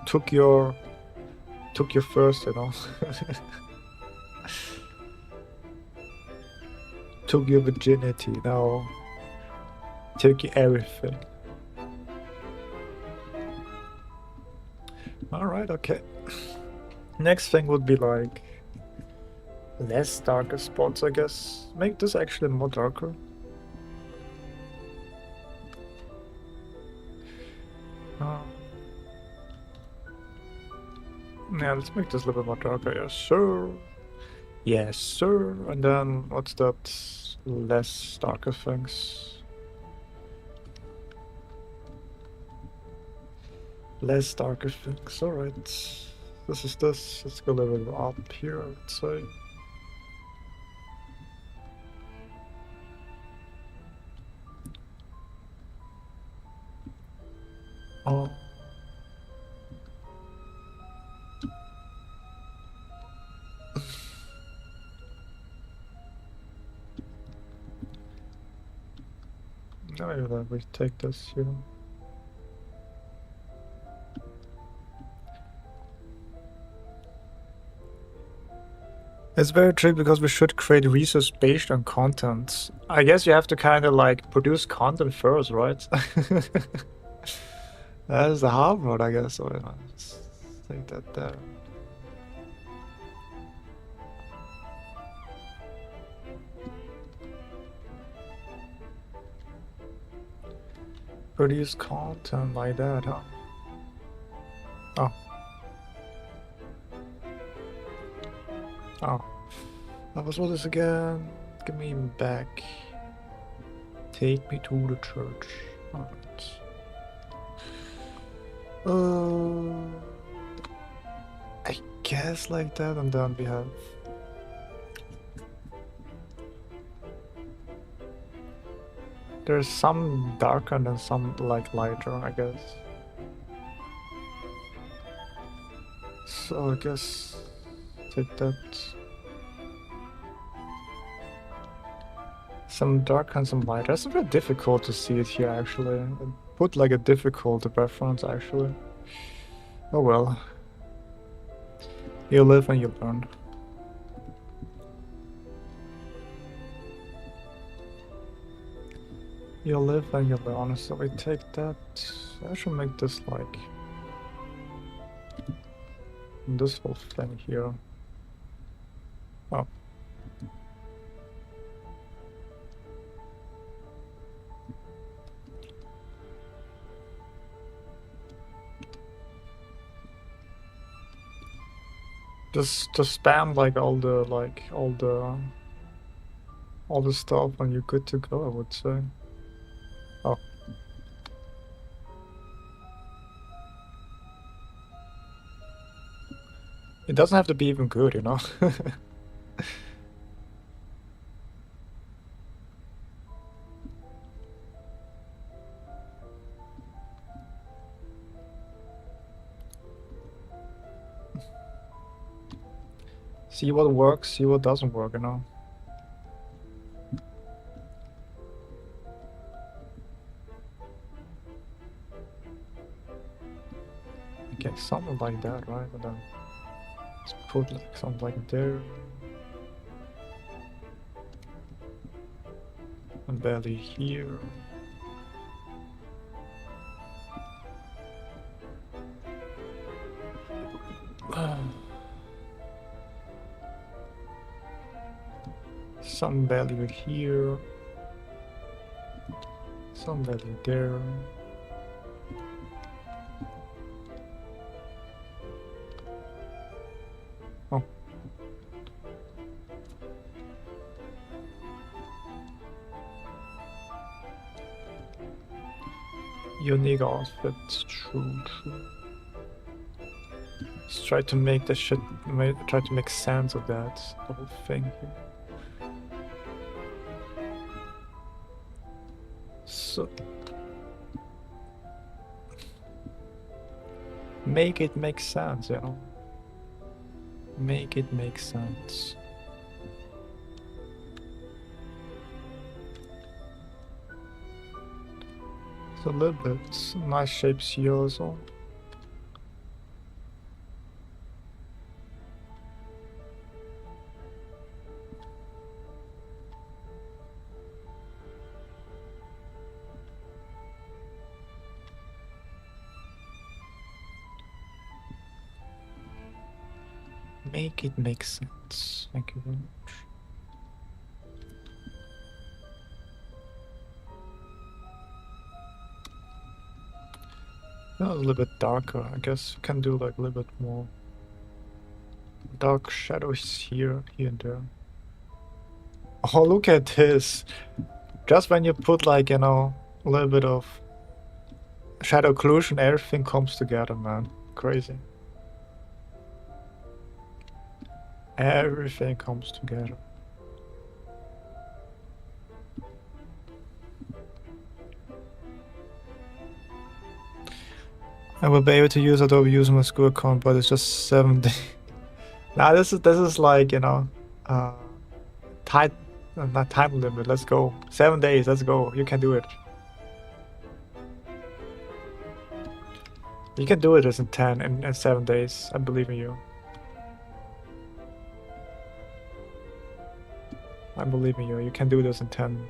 Took your first, you know. Took your virginity. Now took everything. All right, okay. Next thing would be like less darker spots, I guess. Make this actually more darker. Yeah, let's make this a little bit more darker. Yes, sir. Yes, sir. And then what's that? Less darker things. Less darker things. All right. This is this. Let's go a little bit up here, I would say. Oh. Now we take this here. It's very tricky because we should create resource based on content. I guess you have to kind of like produce content first, right? That's the hard part, I guess. So let's take that there. Produce content like that, huh? Oh. Oh. What was this again? Give me back. Take me to the church. Alright. I guess like that, and then we have... There's some darker and then some like lighter, I guess. So I guess take that. Some dark and some lighter. It's very difficult to see it here actually. Put like a difficult reference actually. Oh well. You live and you learn. You live and you learn. So we take that. I should make this like this whole thing here. Oh. Just spam like all the stuff and you're good to go, I would say. Oh. It doesn't have to be even good, you know? See what works, see what doesn't work, you know. Okay, something like that, right? And then let's put like something like there. And belly here. Some value here. Some value there. Oh. Unique outfits, true. Let's try to make the shit, try to make sense of that, the whole thing here. So, make it make sense, you know? Make it make sense. So a little bit nice shapes here also. Make it make sense. Thank you very much. That was a little bit darker. I guess we can do like a little bit more dark shadows here and there. Oh, look at this. Just when you put like, you know, a little bit of shadow occlusion, everything comes together, man. Crazy. Everything comes together. I will be able to use Adobe using my school account, but it's just 7 days. Now this is like, you know, tight, not time limit. Let's go. 7 days. Let's go. You can do it. You can do it as in 10 in 7 days. I believe in you. I believe in you. You can do this in 10.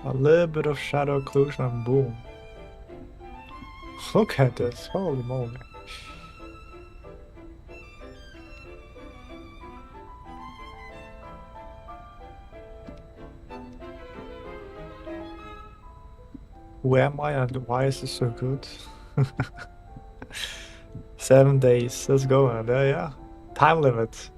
A little bit of shadow occlusion and boom. Look at this. Holy moly. Who am I and why is this so good? 7 days. Let's go, man. Yeah. Time limit.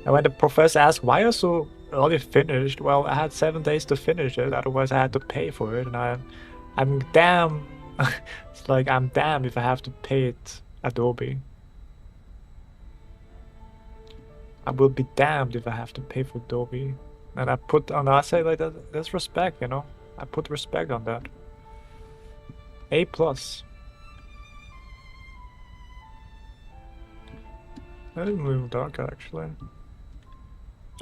And when the professor asked, why are you so early finished? Well, I had 7 days to finish it. Otherwise, I had to pay for it. And I'm damn. It's like, I'm damned if I have to pay it Adobe. I will be damned if I have to pay for Adobe. And I say like that, that's respect, you know? I put respect on that. A+. That is a little darker, actually.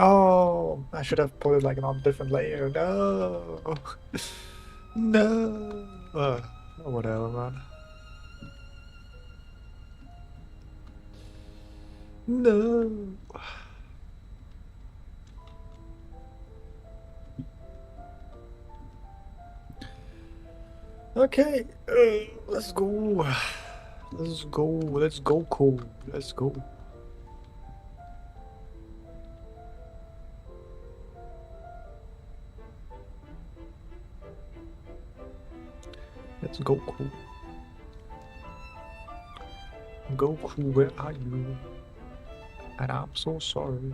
Oh, I should have put it like on a different layer. No. No. Whatever, man. No. Okay, let's go. Let's go. Let's go, Cole. Let's go. Let's go, Cole. Goku, where are you? And I'm so sorry.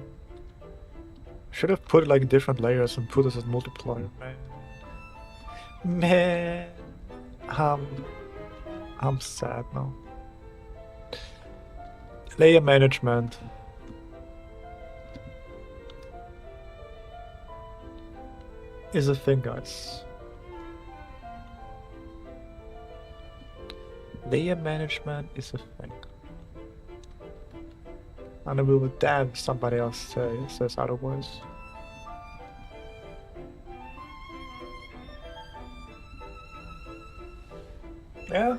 Should have put like different layers and put this as multiplier, man. Man, I'm sad now. Layer management. is a thing, guys. Layer management is a thing. And I will be damned if somebody else says otherwise. Yeah,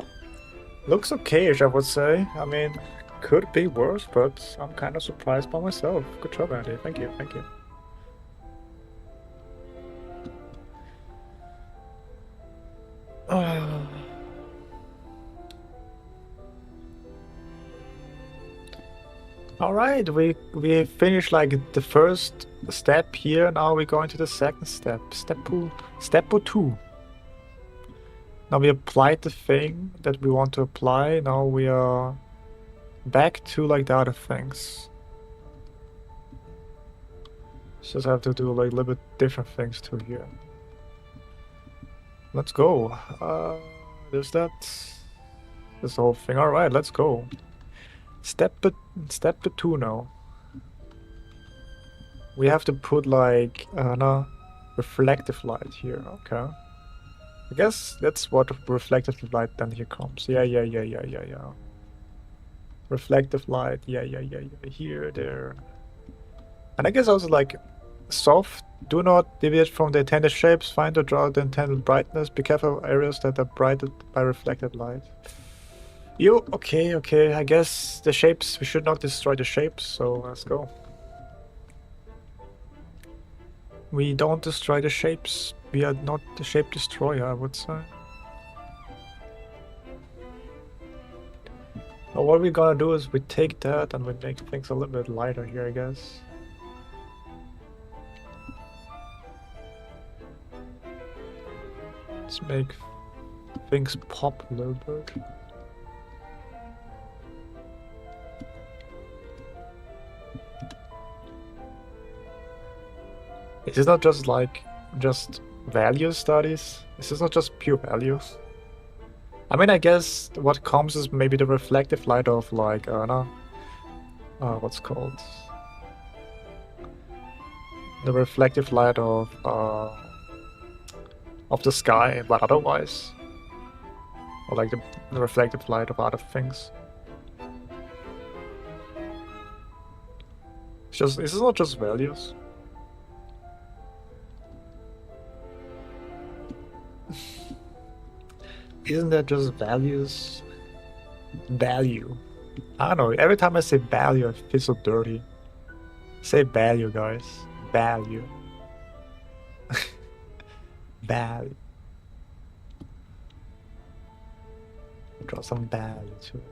looks okay-ish, I would say. I mean, could be worse, but I'm kind of surprised by myself. Good job, Andy. Thank you, thank you. All right, we finished like the first step here. Now we're going to the second step. Step 2. Now we applied the thing that we want to apply. Now we are back to like the other things. Just have to do like a little bit different things too here. Let's go. There's that. This whole thing. All right, let's go. Step 2 now. We have to put like no, reflective light here. Okay. I guess that's what reflective light then here comes. Yeah. Reflective light. Yeah. Here, there. And I guess also like soft. Do not deviate from the intended shapes. Find or draw the intended brightness. Be careful of areas that are brightened by reflected light. Okay. I guess the shapes, we should not destroy the shapes, so let's go. We don't destroy the shapes. We are not the shape destroyer, I would say. Now what we're gonna do is we take that and we make things a little bit lighter here, I guess. Let's make things pop a little bit. Is this not just like value studies? Is this not just pure value? I mean, I guess what comes is maybe the reflective light of like what's called the reflective light of the sky, but otherwise, or like the reflective light of other things. It's just, this is not just values. Isn't that just values? Value. I don't know, every time I say value, I feel so dirty. Say value, guys. Value. Value. Draw some value to it.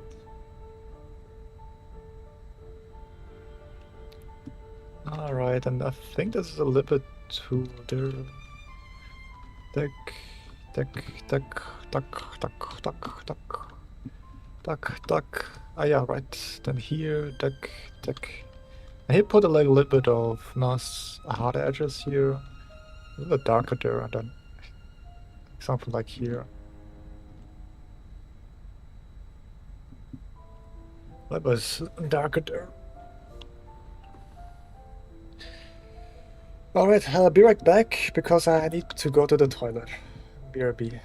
Alright, and I think this is a little bit too there. Duck. Ah, yeah, right. Then here, duck. And he put a little bit of nice hard edges here. A little bit darker there, and then something like here. That was darker there. Alright, I'll be right back because I need to go to the toilet. BRB.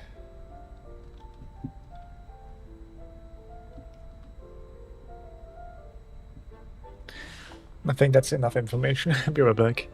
I think that's enough information. I'll be right back.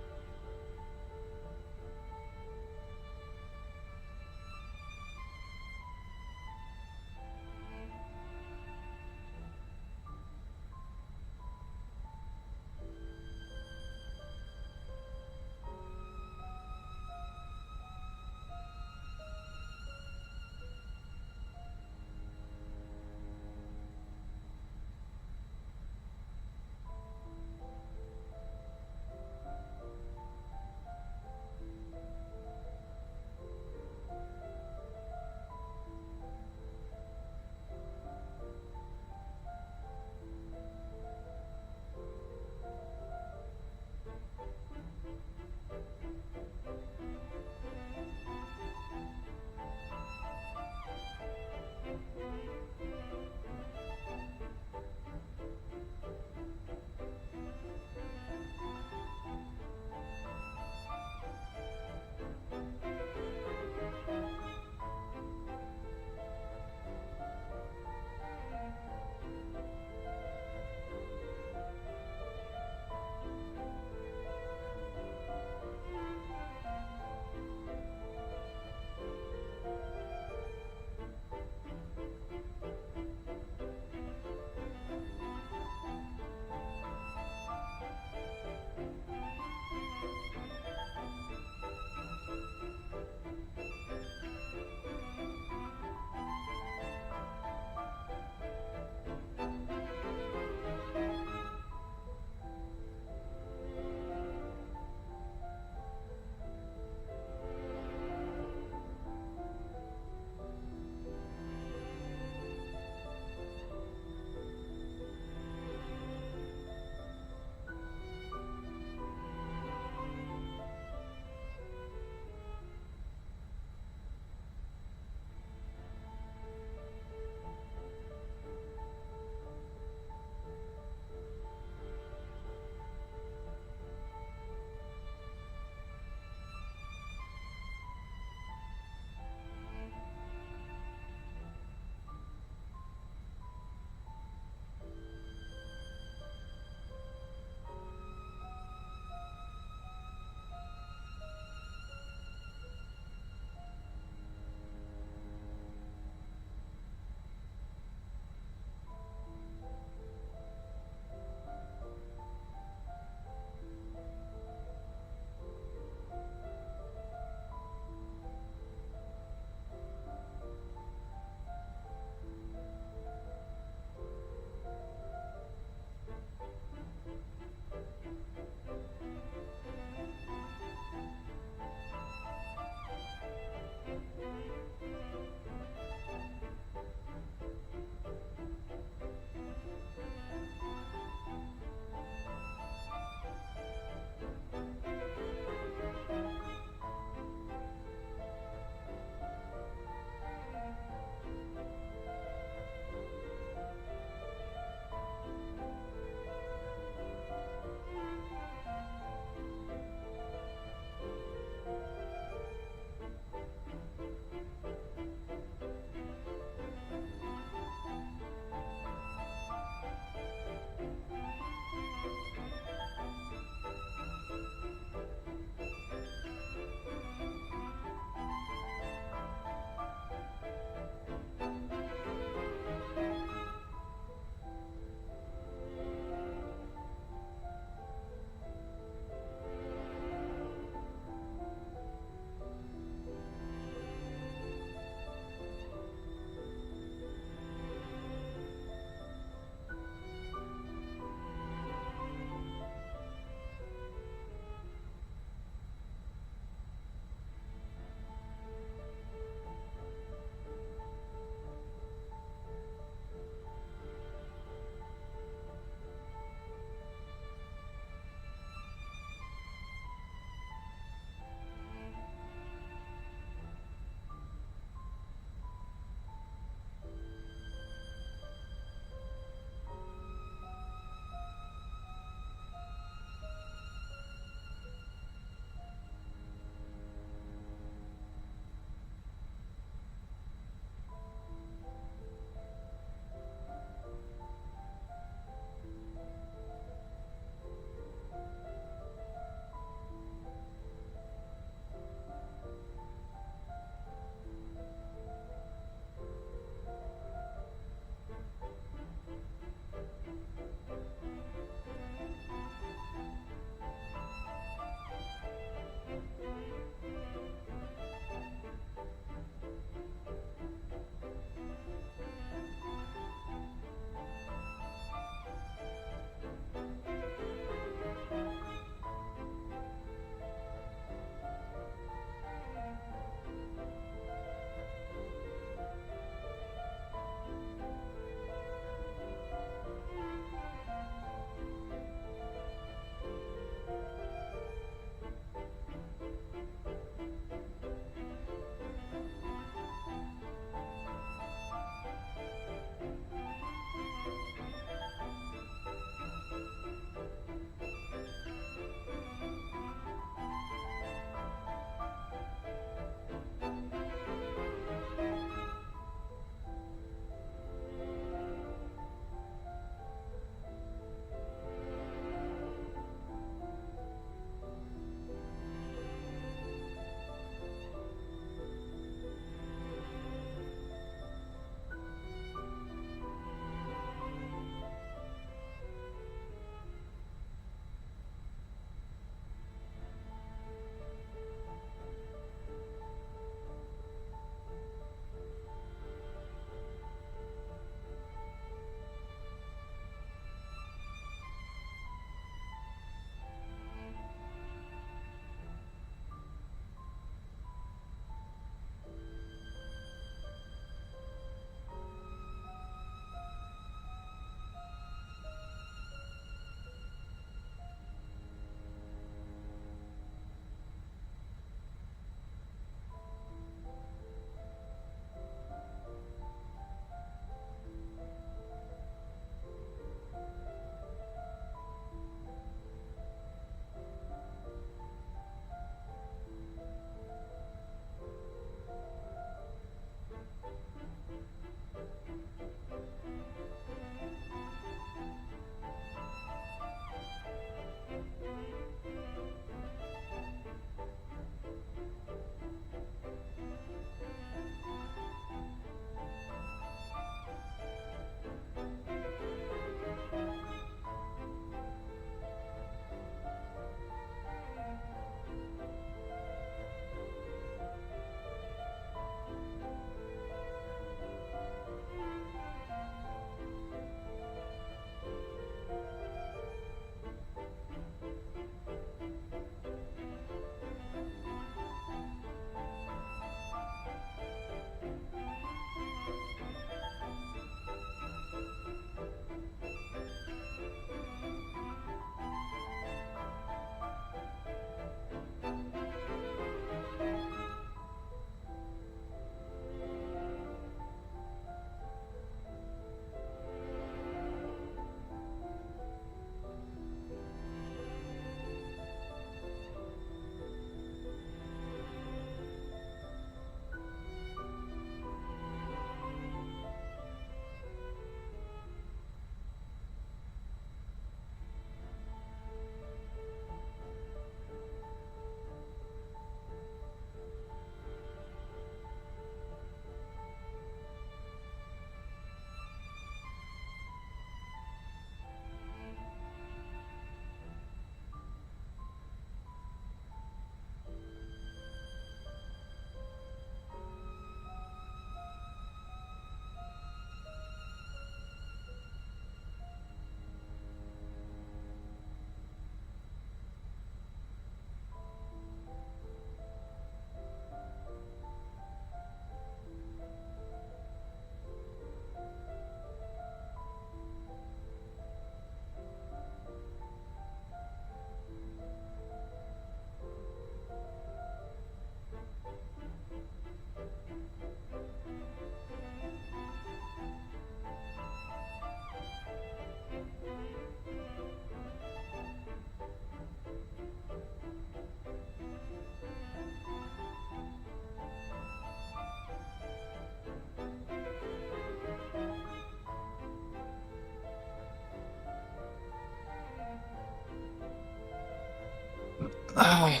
Alright,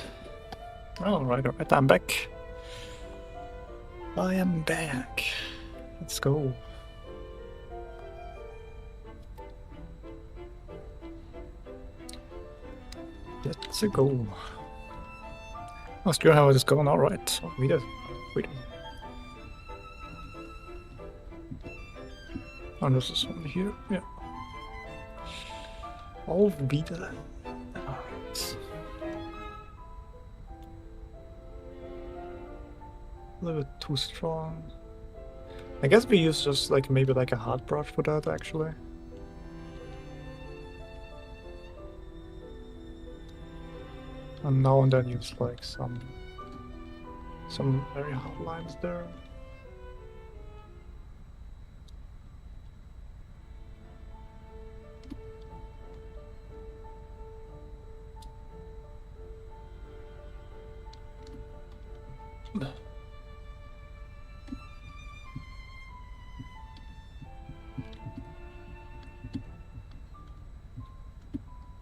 alright, I'm back. I am back. Let's go. Let's go. Oh, still how it is going, alright. Oh, we did. Oh, this is one here, yeah. Oh, wieder. Alright. A little bit too strong. I guess we use just like maybe like a hard brush for that actually. And now and then use like some very hard lines there.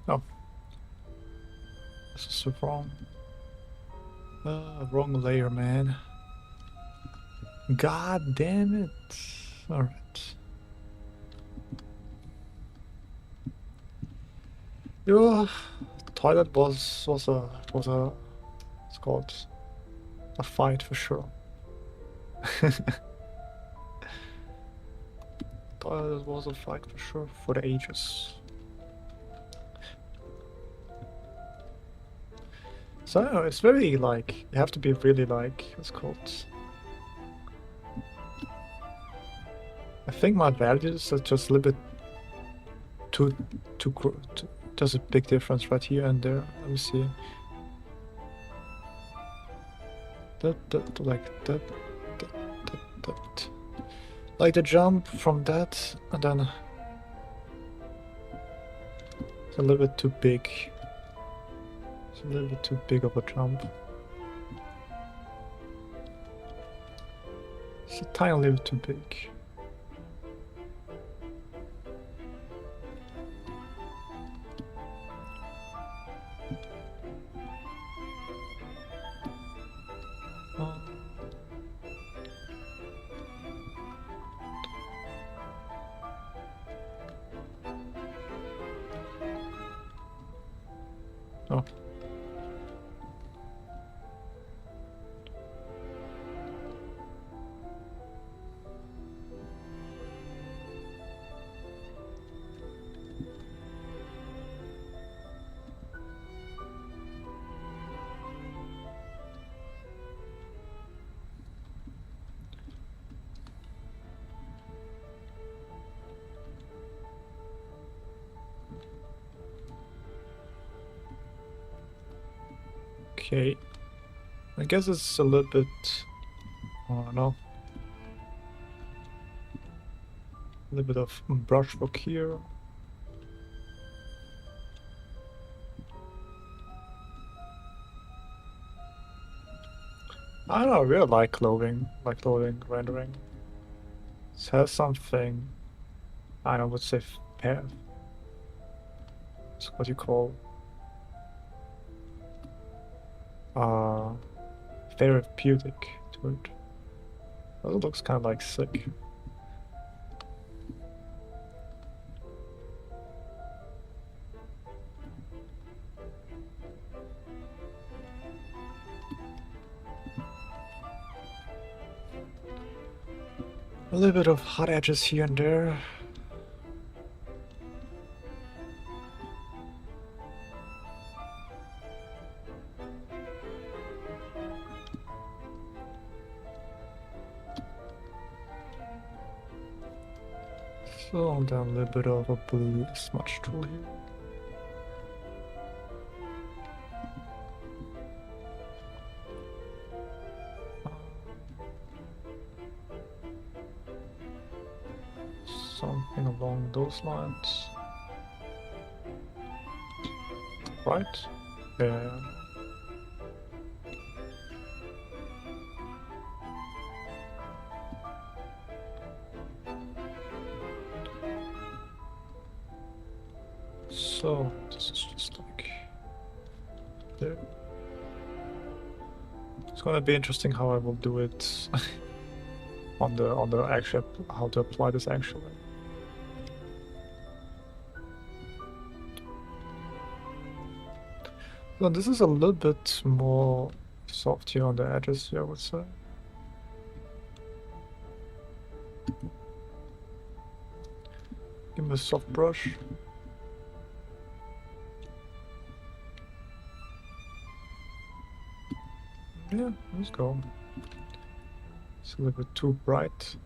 Oh. This is so wrong. Wrong layer, man. God damn it. Alright. Yeah, toilet was a it's called a fight for sure. Toilet was a fight for sure for the ages. So it's very like you have to be really like what's called. I think my values are just a little bit too there's a big difference right here and there. Let me see. Like the jump from that and then it's a little bit too big. It's a little bit too big of a jump. It's a tiny little too big. Oh. Okay. I guess it's a little bit oh no. A little bit of brushwork here. I don't know, I really like clothing rendering. It has something I would say it's what you call therapeutic to it. It looks kind of like sick. A little bit of hot edges here and there. So then a little bit of a blue smudge tool here. Something along those lines. Right? Yeah. So this is just like there. It's gonna be interesting how I will do it on the actual how to apply this actually. So this is a little bit more soft here on the edges here, I would say. Give me a soft brush. Yeah, let's go. It's a little bit too bright.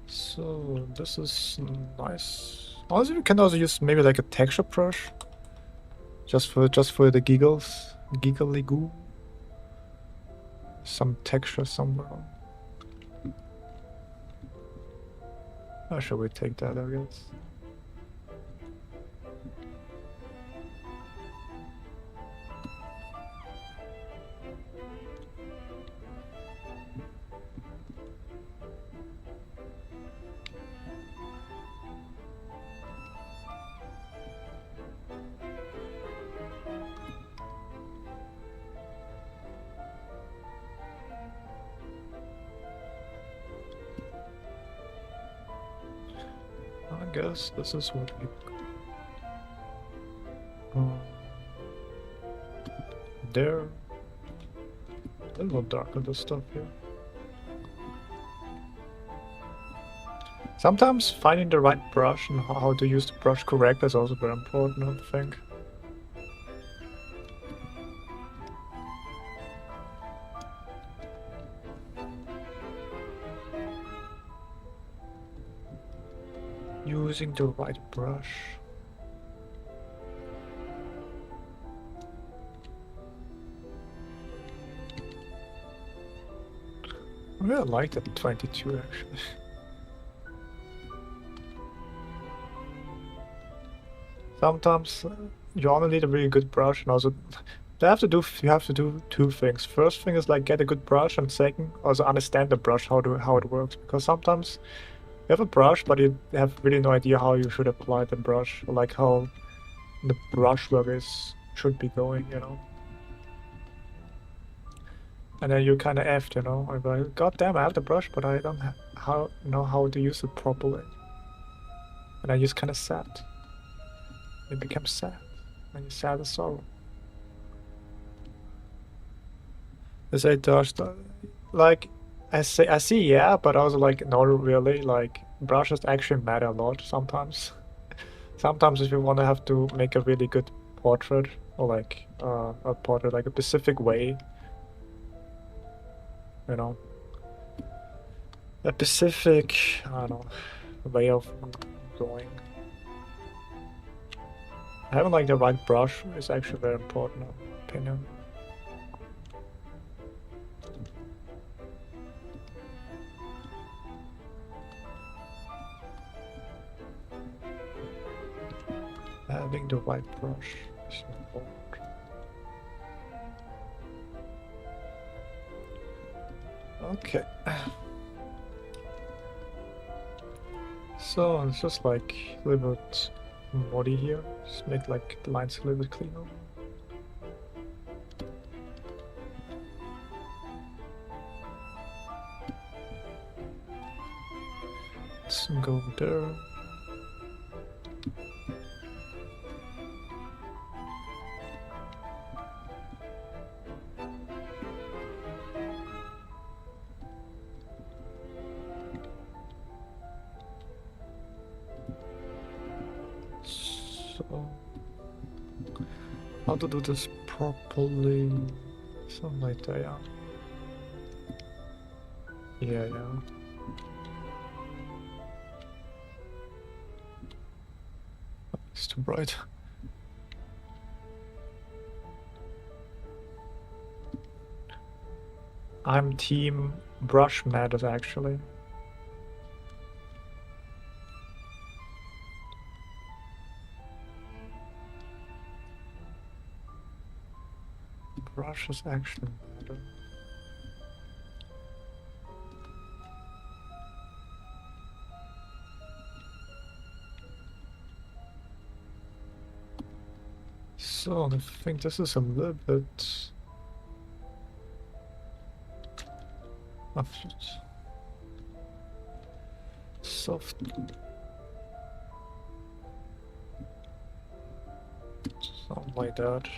So this is nice. Also, you can also use maybe like a texture brush, just for the giggles, giggly goo. Some texture somewhere. Or should we take that, I guess? I guess this is what we... there. A little darker, this stuff here. Sometimes finding the right brush and how to use the brush correctly is also very important, I think. Using the right brush. I really like that 22 actually. Sometimes you only need a really good brush, and also you have to do two things. First thing is like get a good brush, and second, also understand the brush, how it works. Because sometimes you have a brush, but you have really no idea how you should apply the brush, or like how the brush work should be going, you know. And then you kind of effed, you know. I'm like, God damn, I have the brush, but I don't know how to use it properly. And I just kind of sad. It becomes sad, and you sad as sorrow. I say, Josh, like I see, yeah, but also like not really. Like brushes actually matter a lot sometimes. Sometimes if you want to have to make a really good portrait, or like a portrait like a specific way, you know, a specific, I don't know, way of drawing. Having like the right brush is actually very important, in my opinion. Having the right brush is important. Okay. So it's just like a little bit muddy here. Just make like the lines a little bit cleaner. Let's go there. So, how to do this properly? Something like that, yeah. Yeah. It's too bright. I'm team brush matters actually. Brushes actually matter. So I think this is a little bit of soft. Something like that.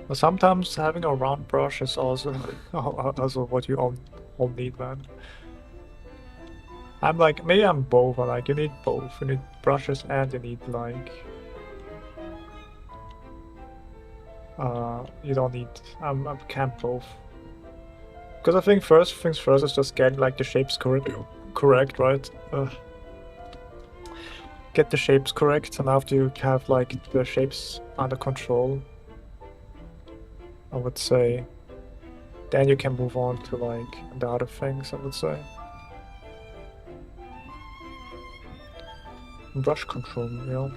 But sometimes having a round brush is also also what you all need, man. I'm like, maybe I'm both, but like you need both. You need brushes and you need like you don't need I can't both. Because I think first things first is just getting like the shapes correct, right? Get the shapes correct, and after you have like the shapes under control, I would say, then you can move on to like the other things, I would say. Brush control, ja.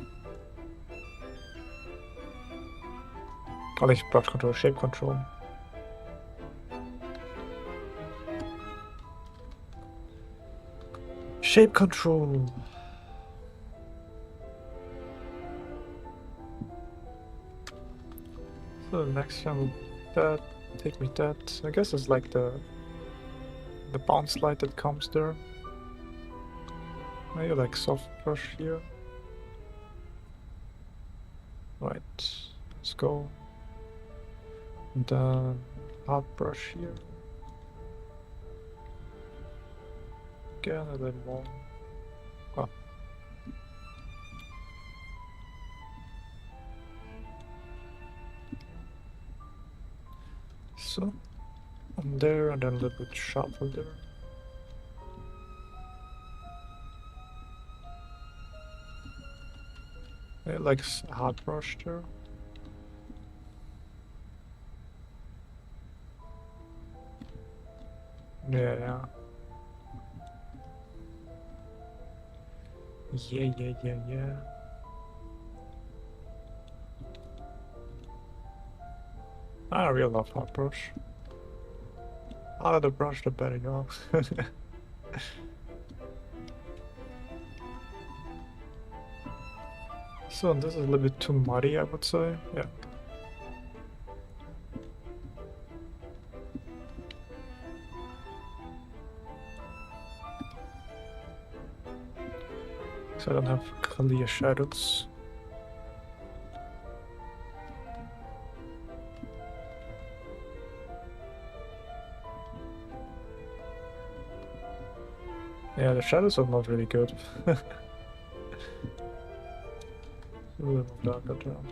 Oh, nicht Brush control, shape control. Shape control. So next one, that take me that. I guess it's like the bounce light that comes there. Maybe like soft brush here. Right, let's go. And then hard brush here. Again, a little more. Oh. So, on there, and then a little bit sharper there. Yeah, like hard brush there. Yeah. Yeah. I really love hard brush. Harder the brush, the better you are. So this is a little bit too muddy, I would say. Yeah. So I don't have clear shadows. Yeah, the shadows are not really good. A little darker down.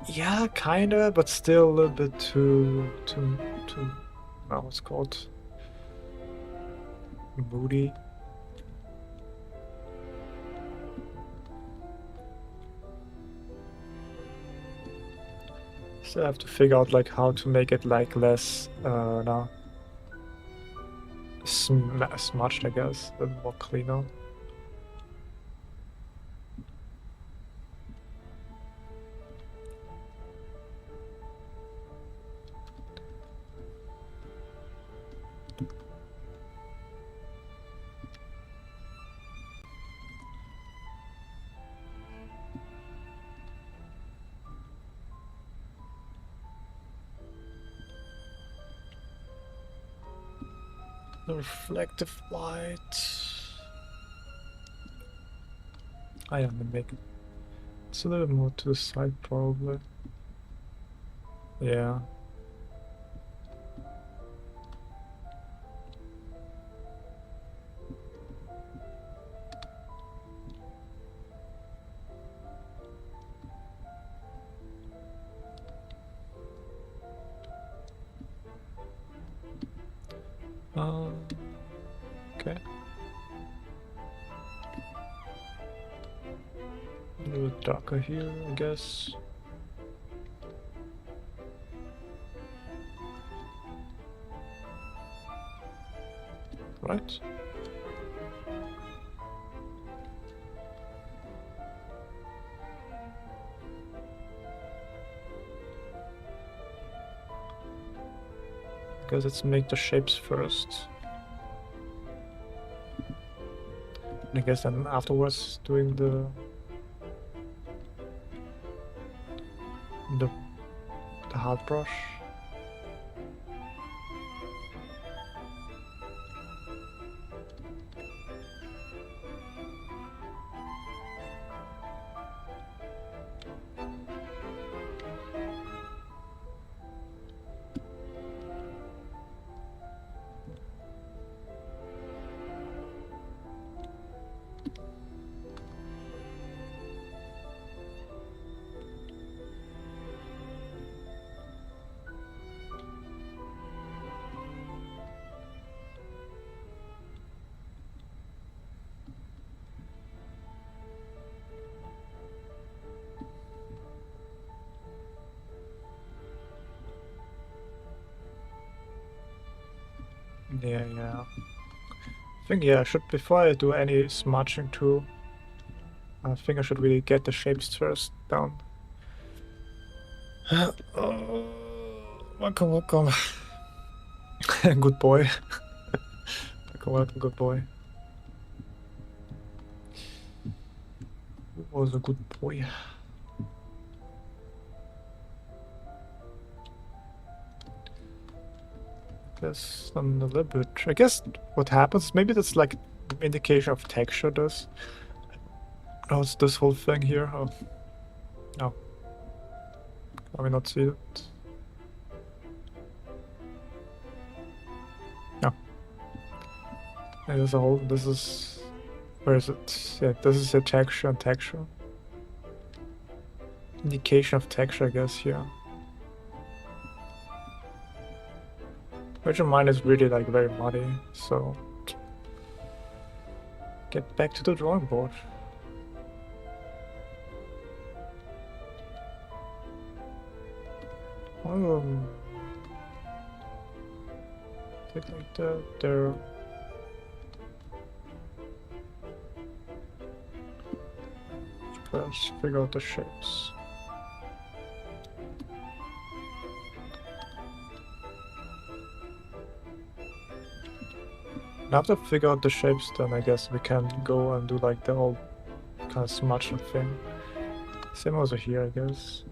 Yeah, kinda, but still a little bit too, what's it called? Moody. So I have to figure out like how to make it like less, no, smudged, I guess, a little more cleaner. The reflective light. I am gonna make it. It's a little more to the side, probably. Yeah. Okay. A little bit darker here, I guess. right? Because let's make the shapes first. And I guess then afterwards doing the hard brush. Yeah. I think, yeah, I should, before I do any smudging too, I think I should really get the shapes first down. Oh, welcome. Good boy. welcome, good boy. Who was a good boy? There's a little bit. I guess what happens, maybe that's like indication of texture does. Oh, it's this whole thing here. Oh. No. Can we not see it? No. Yeah, there's a whole, this is, where is it? Yeah, this is a texture and texture. Indication of texture, I guess, here. Virtual Mine is really like very muddy, so get back to the drawing board. Take like that there. Let's figure out the shapes. Now to figure out the shapes, then I guess we can go and do like the whole kind of smudging thing. Same also here, I guess.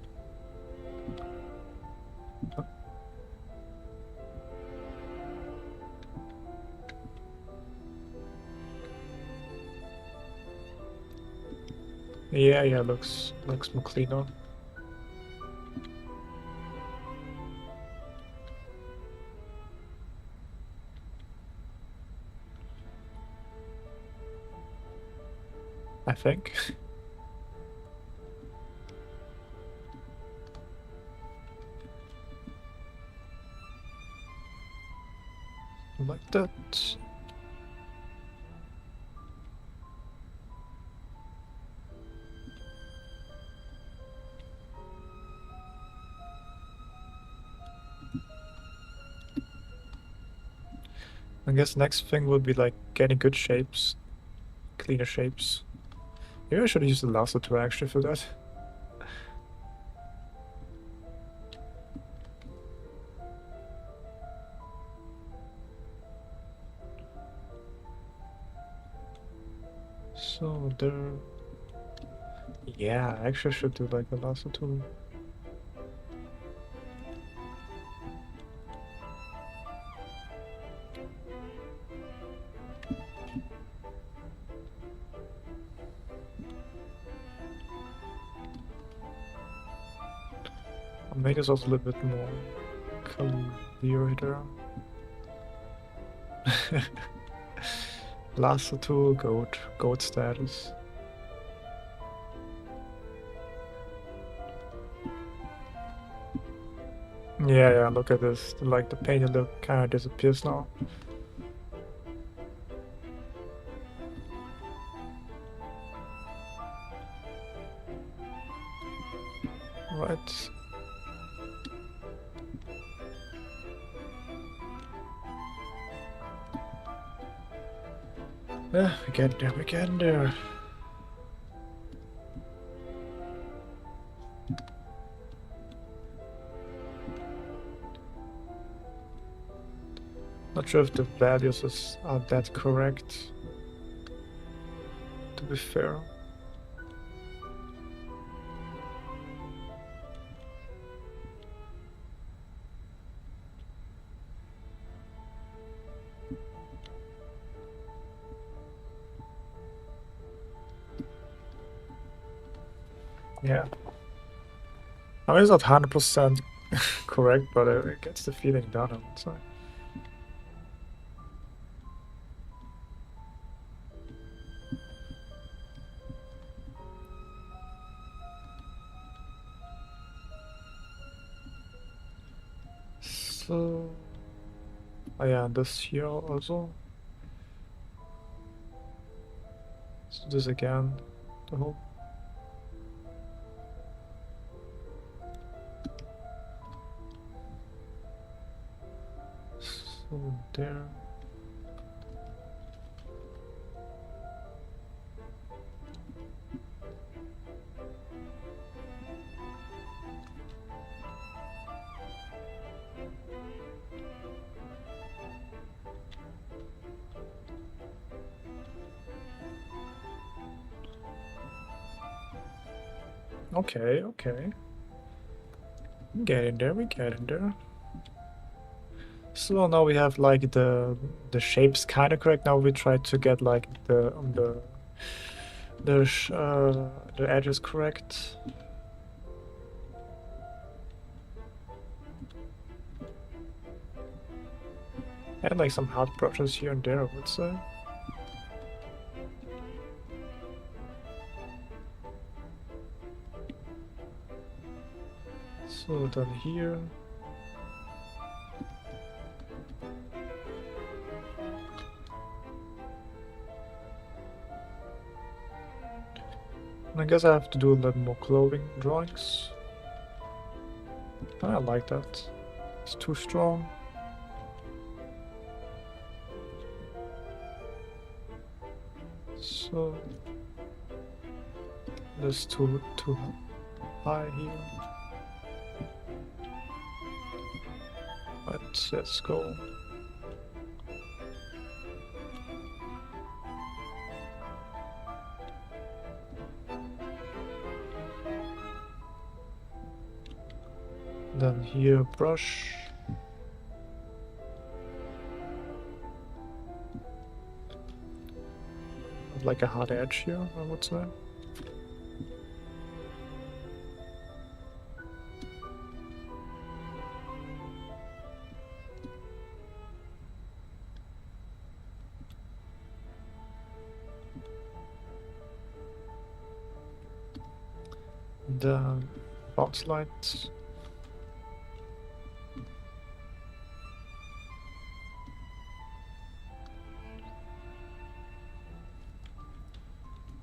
Yeah, looks more cleaner. I think. Like that. I guess next thing would be like getting good shapes, cleaner shapes. Maybe I should use the lasso tool actually for that. So there. Yeah, I actually should do like the lasso tool. I'll make this also a little bit more clear there. Lasso tool, goat status. Yeah, look at this. Like the painted look kind of disappears now. Right. Yeah, we get there, we get there. Not sure if the values are that correct, to be fair. Yeah. I mean, it's not 100% correct, but it gets the feeling done, I would say. So, oh yeah, this here also. Let's do this again. The whole. So there. Okay, okay. We get in there, we get in there. So now we have like the shapes kind of correct. Now we try to get like the edges correct. And like some hard brushes here and there, I would say. So then here. And I guess I have to do a little more clothing drawings. I like that. It's too strong. So that's too high here. But let's go. Then here brush. Like a hard edge here, I would say. The box lights.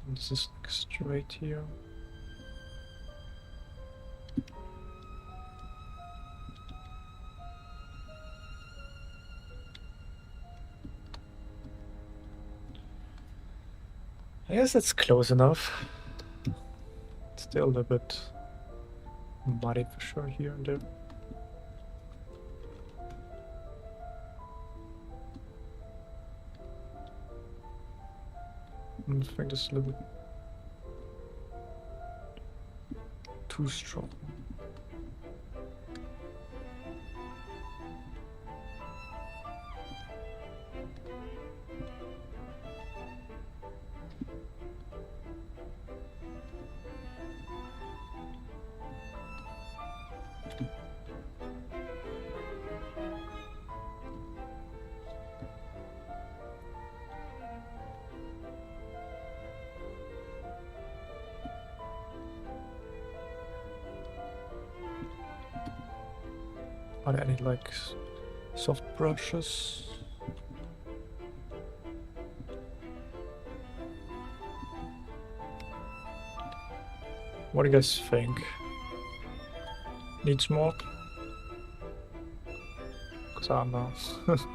This is straight here. I guess that's close enough. It's still a little bit muddy for sure here and there. I think this is a little bit too strong. Are there any like soft brushes? What do you guys think? Needs more? Because I don't know. It's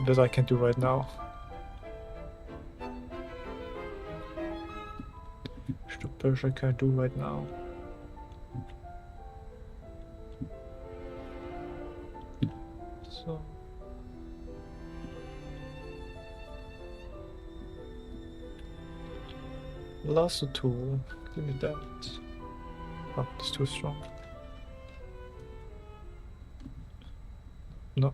the best I can do right now. It's the best I can do right now. So. Lasso tool. Give me that. Oh, it's too strong. No.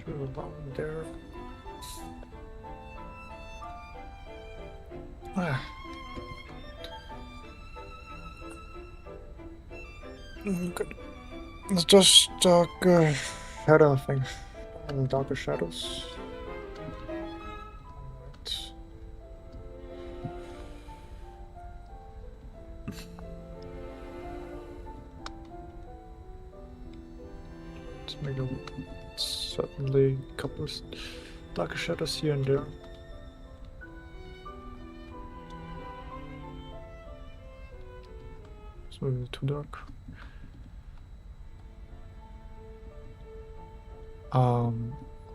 Around there. Ah. Good. It's just dark shadow thing. Darker shadows. Right. Let's make a certainly a couple of darker shadows here and there. It's maybe too dark.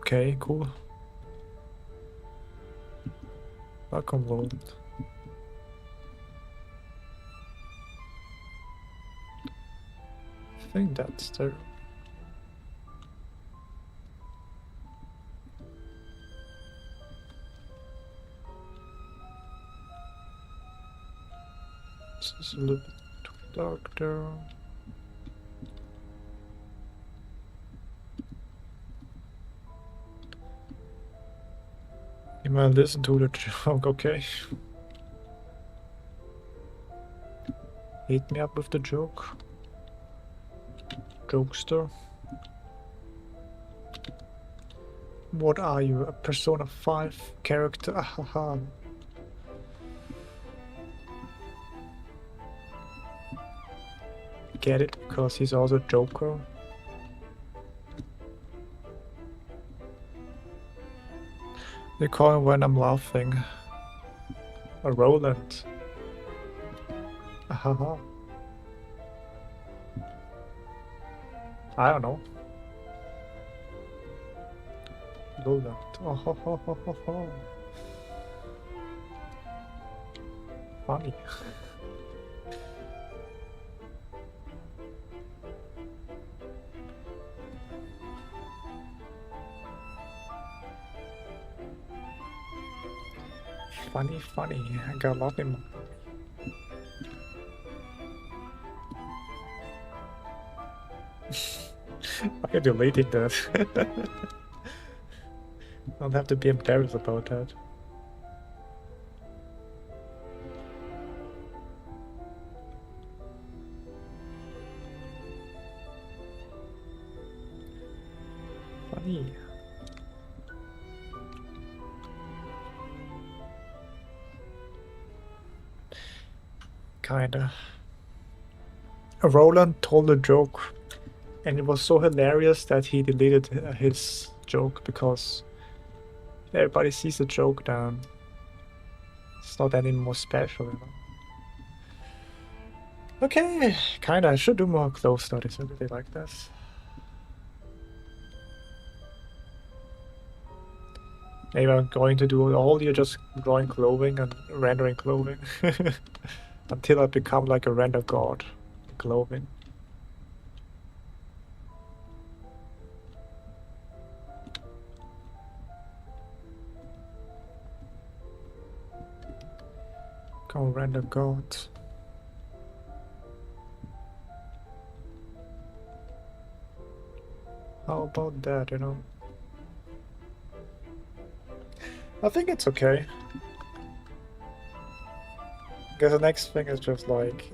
Okay, cool. Welcome world. I think that's there. This is a little bit too dark there. You might listen to the joke, okay? Hit me up with the joke. Jokester. What are you? A Persona 5 character? Ahaha. Get it? Because he's also Joker. They call him when I'm laughing. A Roland. Ahaha. I don't know. Roland. Oh ho ho ho ho ho. Funny. Funny. I got a lot in my... Why are you deleting that? Don't have to be embarrassed about that. Funny. Kinda. Roland told a joke, and it was so hilarious that he deleted his joke because if everybody sees a joke, then it's not any more special, you know. Okay, kinda. I should do more close studies. I really like this. Maybe I'm going to do all year just drawing clothing and rendering clothing until I become like a render god in clothing. Go render god. How about that, you know? I think it's okay. Because the next thing is just like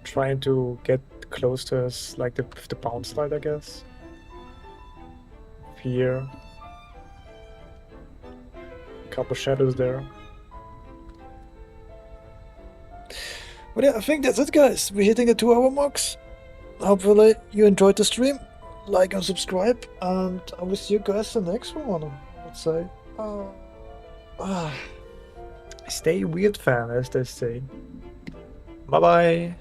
trying to get close to us, like the bounce slide, I guess. Here. A couple shadows there. But yeah, I think that's it, guys. We're hitting the 2-hour marks. Hopefully you enjoyed the stream. Like and subscribe, and I will see you guys the next one. Let's say. Stay weird, fam, as they say. Bye bye.